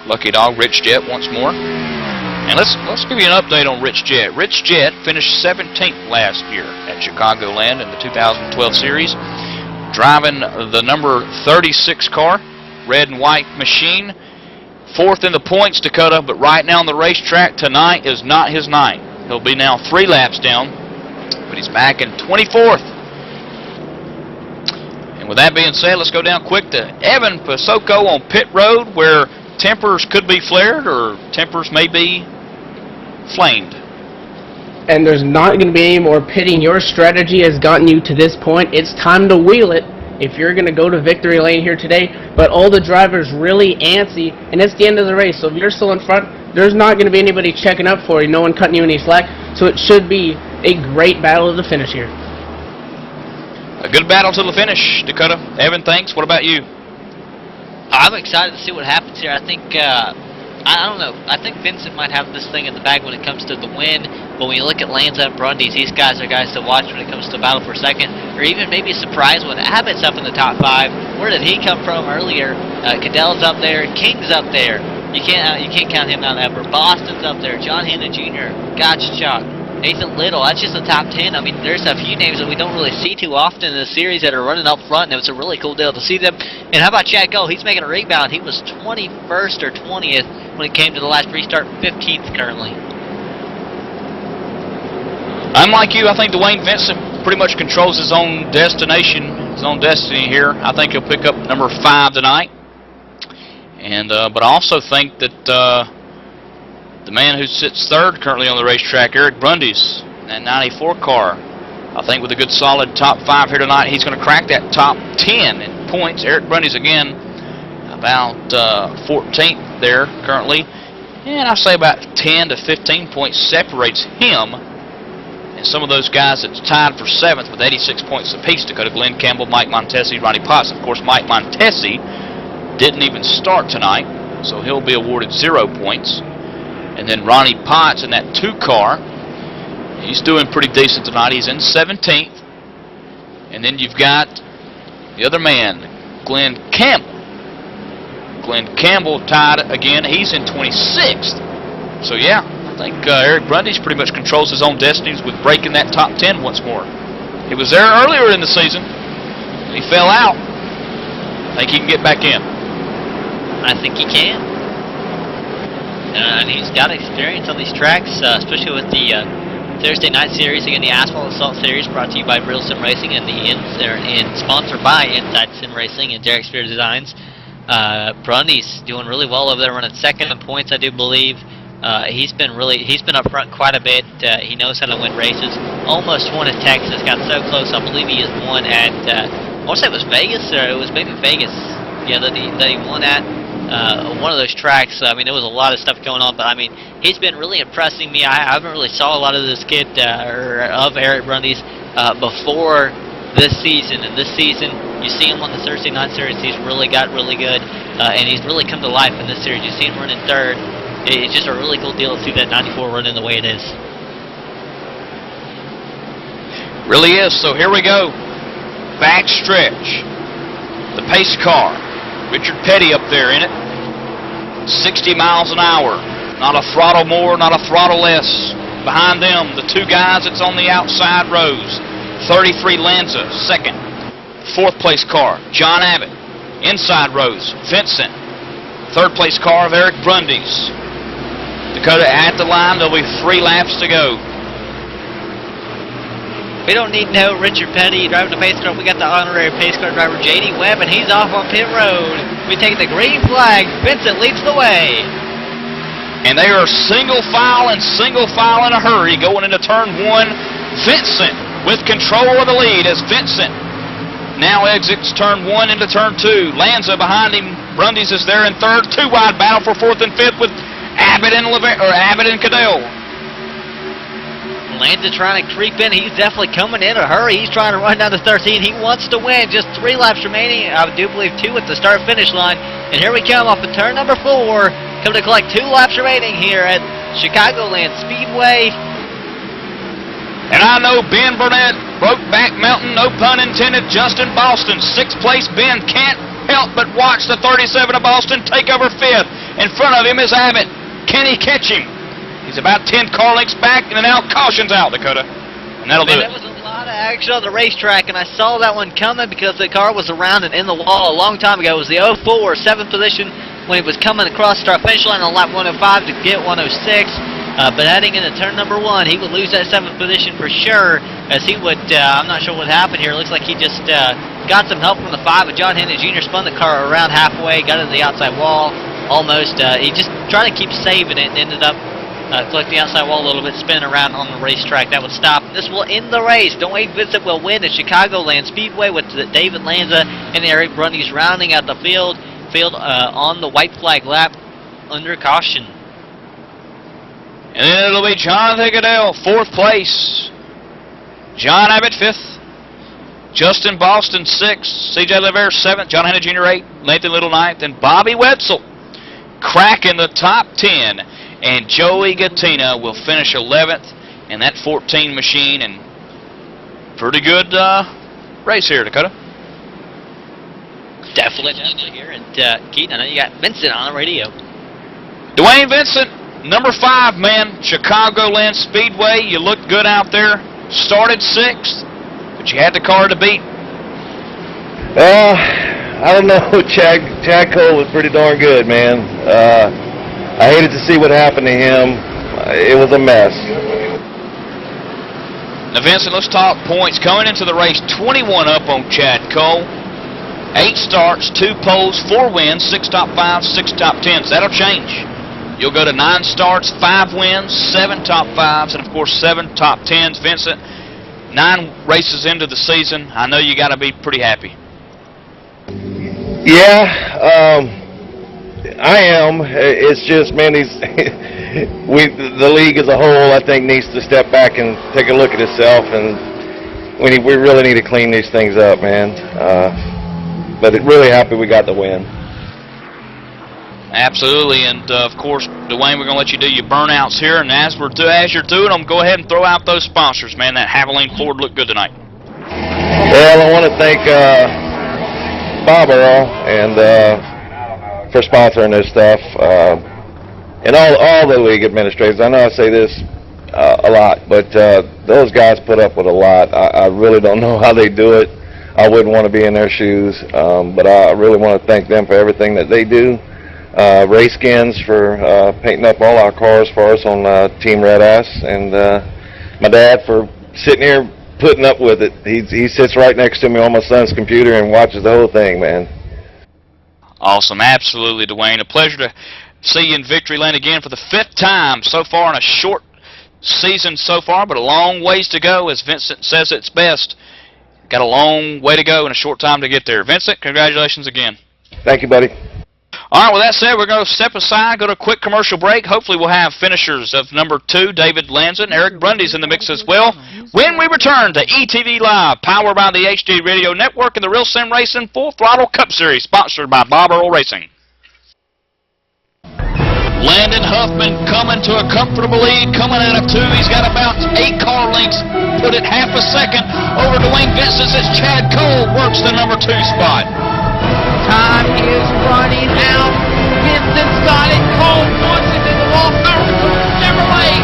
Lucky dog, Rich Jet once more. And let's give you an update on Rich Jet. Rich Jet finished 17th last year at Chicagoland in the 2012 series, driving the number 36 car, red and white machine. 4th in the points, Dakota, but right now on the racetrack tonight is not his night. He'll be now 3 laps down, but he's back in 24th. And with that being said, let's go down quick to Evan Pasoko on pit road, where tempers could be flared or tempers may be flamed. And there's not going to be any more pitting. Your strategy has gotten you to this point. It's time to wheel it if you're going to go to victory lane here today. But all the drivers really antsy, and it's the end of the race. So if you're still in front, there's not going to be anybody checking up for you, no one cutting you any slack, so it should be a great battle to the finish here. A good battle to the finish, Dakota. Evan, thanks. What about you? I'm excited to see what happens here. I think, I don't know, I think Vincent might have this thing in the bag when it comes to the win, but when you look at Lanza and Brundys, these guys are guys to watch when it comes to battle for second, or even maybe a surprise when Abbott's up in the top 5. Where did he come from earlier? Cadell's up there, King's up there. You can't count him out ever. Boston's up there, John Hanna Jr., Gottschalk, Nathan Little. That's just the top 10. I mean, there's a few names that we don't really see too often in the series that are running up front, and it was a really cool deal to see them. And how about Chad Gold? He's making a rebound. He was 21st or 20th when it came to the last restart, 15th currently. I'm like you. I think Dwayne Vincent pretty much controls his own destination, his own destiny here. I think he'll pick up number 5 tonight. And but I also think that the man who sits 3rd currently on the racetrack, Eric Brundys, that 94 car, I think with a good solid top 5 here tonight, he's going to crack that top 10 in points. Eric Brundys again about 14th there currently, and I say about 10 to 15 points separates him and some of those guys that's tied for 7th with 86 points apiece. Dakota, Glenn Campbell, Mike Montesi, Ronnie Potts. Of course, Mike Montesi didn't even start tonight, so he'll be awarded 0 points. And then Ronnie Potts in that 2 car, he's doing pretty decent tonight. He's in 17th. And then you've got the other man, Glenn Campbell. Glenn Campbell tied again. He's in 26th. So yeah, I think Eric Brundys pretty much controls his own destinies with breaking that top 10 once more. He was there earlier in the season. He fell out. I think he can get back in. I think he can. And he's got experience on these tracks, especially with the Thursday night series, again the Asphalt Assault series, brought to you by Real Sim Racing and sponsored by Inside Sim Racing and Derek Spear Designs. Brundy's doing really well over there, running 2nd in points, I do believe. He's been up front quite a bit. He knows how to win races. Almost won at Texas, got so close. I believe he has won at I want to say it was Vegas, or it was maybe Vegas. Yeah, that he won at one of those tracks. I mean, there was a lot of stuff going on, but I mean, he's been really impressing me. I haven't really saw a lot of this kid or of Eric Brundys before this season. And this season, you see him on the Thursday night series. He's really got really good, and he's really come to life in this series. You see him running 3rd. It's just a really cool deal to see that 94 running the way it is. Really is. So here we go. Back stretch. The pace car. Richard Petty up there in it. 60 miles an hour. Not a throttle more, not a throttle less. Behind them, the 2 guys that's on the outside rows. 33 Lanza, 2nd. 4th place car, John Abbott. Inside rows, Vincent. 3rd place car of Eric Brundys. Dakota at the line. There'll be 3 laps to go. We don't need no Richard Petty driving the pace car. We got the honorary pace car driver J.D. Webb, and he's off on pit road. We take the green flag. Vincent leads the way. And they are single file in a hurry going into turn 1. Vincent with control of the lead as Vincent now exits turn 1 into turn 2. Lanza behind him. Brundys is there in 3rd. 2 wide battle for 4th and 5th with Abbott and Cadell. Lanza trying to creep in. He's definitely coming in a hurry. He's trying to run down to 13. He wants to win. Just 3 laps remaining. I do believe 2 at the start-finish line. And here we come off of turn number 4. Coming to collect 2 laps remaining here at Chicagoland Speedway. And I know Ben Burnett, Brokeback Mountain, no pun intended, Justin Boston. 6th place Ben can't help but watch the 37 of Boston take over 5th. In front of him is Abbott. Can he catch him? He's about 10 car lengths back, and now caution's out, Dakota. And that'll do it. There was a lot of action on the racetrack, and I saw that one coming because the car was around and in the wall a long time ago. It was the 04, 7th position when he was coming across the start-finish line on lap 105 to get 106. But heading into turn number 1, he would lose that 7th position for sure, as he would, I'm not sure what happened here. It looks like he just got some help from the 5, but John Hanna Jr. spun the car around halfway, got into the outside wall almost. He just tried to keep saving it and ended up collecting the outside wall a little bit, spinning around on the racetrack. That would stop. This will end the race. Don't wait, Vincent will win at Chicagoland Speedway with David Lanza and Eric Brundys rounding out the field on the white flag lap under caution. And then it'll be Jonathan Goodell, 4th place. John Abbott, 5th. Justin Boston, 6th. C.J. Levere, 7th. John Hanna Jr., 8th. Nathan Little, 9th. And Bobby Wetzel cracking the top 10. And Joey Gattina will finish 11th in that 14 machine. And pretty good race here, Dakota. Definitely here. And Keaton, I know you got Vincent on the radio. Dwayne Vincent, number 5, man. Chicagoland Speedway. You looked good out there. Started 6th, but you had the car to beat. I don't know. Chad Cole was pretty darn good, man. I hated to see what happened to him. It was a mess. Now, Vincent, let's talk points. Coming into the race, 21 up on Chad Cole. 8 starts, 2 poles, 4 wins, 6 top 5s, 6 top 10s. That'll change. You'll go to 9 starts, 5 wins, 7 top 5s, and of course 7 top 10s. Vincent, 9 races into the season. I know you got to be pretty happy. Yeah, I am. It's just, man, the league as a whole, I think, needs to step back and take a look at itself, and we really need to clean these things up, man. But really happy we got the win. Absolutely, and of course, Dwayne, we're going to let you do your burnouts here, and as you're doing them, go ahead and throw out those sponsors, man. That Havoline Ford looked good tonight. Well, I want to thank Bob Earl and for sponsoring this stuff, and all the league administrators. I know I say this a lot, but those guys put up with a lot. I really don't know how they do it. I wouldn't want to be in their shoes, but I really want to thank them for everything that they do. Ray Skins for painting up all our cars for us on Team Red Ass, and my dad for sitting here putting up with it. He sits right next to me on my son's computer and watches the whole thing, man. Awesome, absolutely, Dwayne. A pleasure to see you in Victory Lane again for the 5th time so far in a short season so far, but a long ways to go, as Vincent says it's best. Got a long way to go and a short time to get there. Vincent, congratulations again. Thank you, buddy. All right, with that said, we're going to step aside, go to a quick commercial break. Hopefully we'll have finishers of number 2, David Lanza, and Eric Brundy's in the mix as well. When we return to ETV Live, powered by the HD Radio Network and the Real Sim Racing Full Throttle Cup Series, sponsored by Bob Earl Racing. Landon Huffman coming to a comfortable lead, coming out of 2. He's got about 8 car lengths, put it half a second over to Dwayne Vincent as Chad Cole works the number 2 spot. Time is running out. Vincent's got it. Cole wants it to the wall. Chevrolet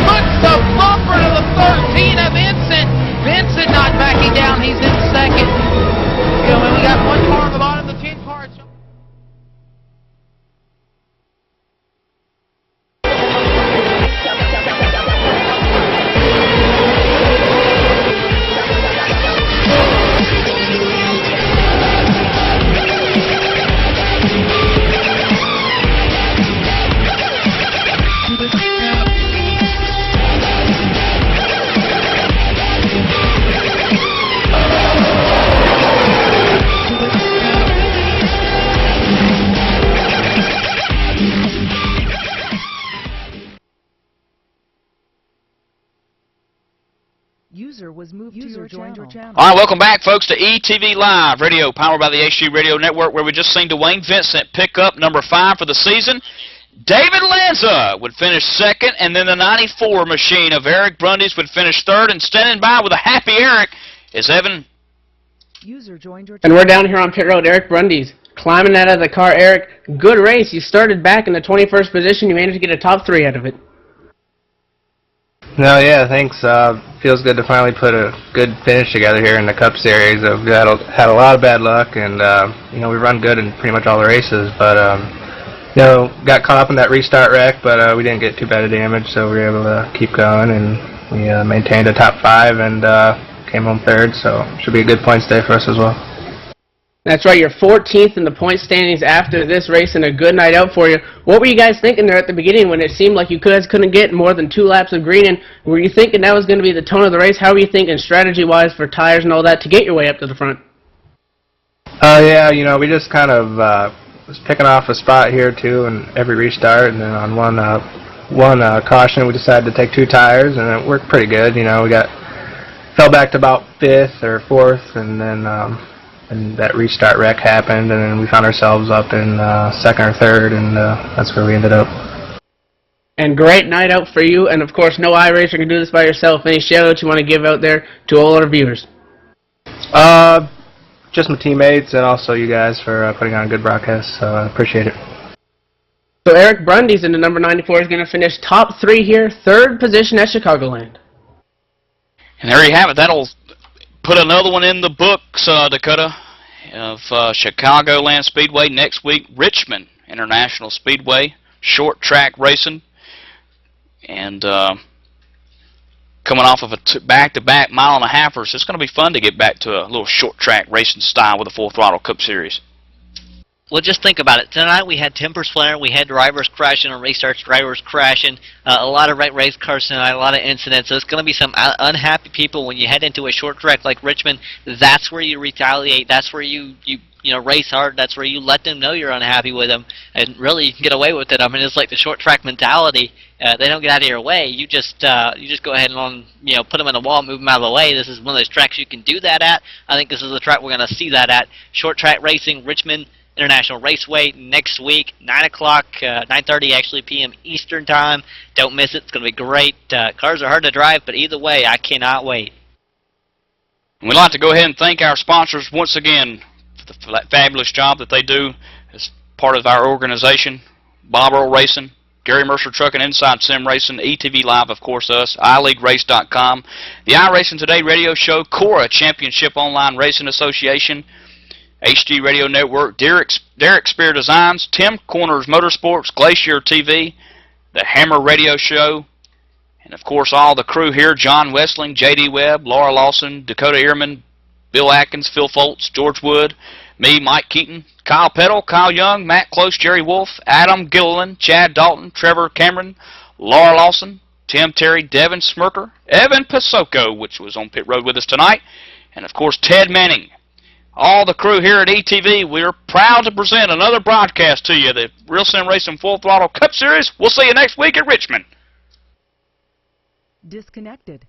puts the bumper to the 13 of Vincent. Vincent not backing down. He's in second. We got 1 car on the bottom of the 10 cars. All right, welcome back, folks, to ETV Live Radio, powered by the HD Radio Network, where we just seen Dwayne Vincent pick up number 5 for the season. David Lanza would finish 2nd, and then the 94 machine of Eric Brundy's would finish 3rd, and standing by with a happy Eric is Evan. And we're down here on pit road, Eric Brundy's climbing out of the car. Eric, good race. You started back in the 21st position. You managed to get a top 3 out of it. No, yeah, thanks. Feels good to finally put a good finish together here in the Cup Series. I've had a lot of bad luck, and we run good in pretty much all the races, but got caught up in that restart wreck, but we didn't get too bad a damage, so we were able to keep going, and we maintained a top 5 and came home 3rd, so should be a good points day for us as well. That's right, you're 14th in the point standings after this race, and a good night out for you. What were you guys thinking there at the beginning when it seemed like you guys couldn't get more than 2 laps of green? And were you thinking that was going to be the tone of the race? How were you thinking strategy-wise for tires and all that to get your way up to the front? Yeah, we just kind of was picking off a spot here, too, in every restart, and then on one one caution, we decided to take 2 tires, and it worked pretty good. You know, we fell back to about 5th or 4th, and then and that restart wreck happened, and then we found ourselves up in 2nd or 3rd, and that's where we ended up. And great night out for you, and of course, no iRacer can do this by yourself. Any shout-outs you want to give out there to all our viewers? Just my teammates, and also you guys for putting on a good broadcast, so I appreciate it. So Eric Brundy's in the number 94 is going to finish top 3 here, 3rd position at Chicagoland. And there you have it. That'll put another one in the books, Dakota, of Chicagoland Speedway. Next week, Richmond International Speedway, short track racing. And coming off of a back-to-back mile-and-a-halfers, it's going to be fun to get back to a little short track racing style with a Full Throttle Cup Series. Well, just think about it. Tonight we had tempers flaring, we had drivers crashing and restarts, drivers crashing, a lot of race cars tonight, a lot of incidents. There's going to be some unhappy people when you head into a short track like Richmond. That's where you retaliate. That's where you race hard. That's where you let them know you're unhappy with them, and really you can get away with it. I mean, it's like the short track mentality. They don't get out of your way. You just go ahead and put them in a wall, move them out of the way. This is one of those tracks you can do that at. I think this is the track we're going to see that at. Short track racing, Richmond International Raceway next week, 9 o'clock, 9:30 actually p.m. Eastern Time. Don't miss it. It's going to be great. Cars are hard to drive, but either way, I cannot wait. We'd like to go ahead and thank our sponsors once again for that fabulous job that they do as part of our organization. Bob Earl Racing, Gary Mercer Truck and Inside Sim Racing, ETV Live, of course, us, iLeagueRace.com, the iRacing Today radio show, Cora Championship Online Racing Association, HD Radio Network, Derek Spear Designs, Tim Corners Motorsports, Glacier TV, the Hammer Radio Show, and of course all the crew here, John Westling, J.D. Webb, Laura Lawson, Dakota Ehrman, Bill Atkins, Phil Foltz, George Wood, me, Mike Keaton, Kyle Peddle, Kyle Young, Matt Close, Jerry Wolf, Adam Gilliland, Chad Dalton, Trevor Cameron, Laura Lawson, Tim Terry, Devin Smirker, Evan Pasoko, which was on pit road with us tonight, and of course Ted Manning. All the crew here at ETV, we're proud to present another broadcast to you, the Real Sim Racing Full Throttle Cup Series. We'll see you next week at Richmond. Disconnected.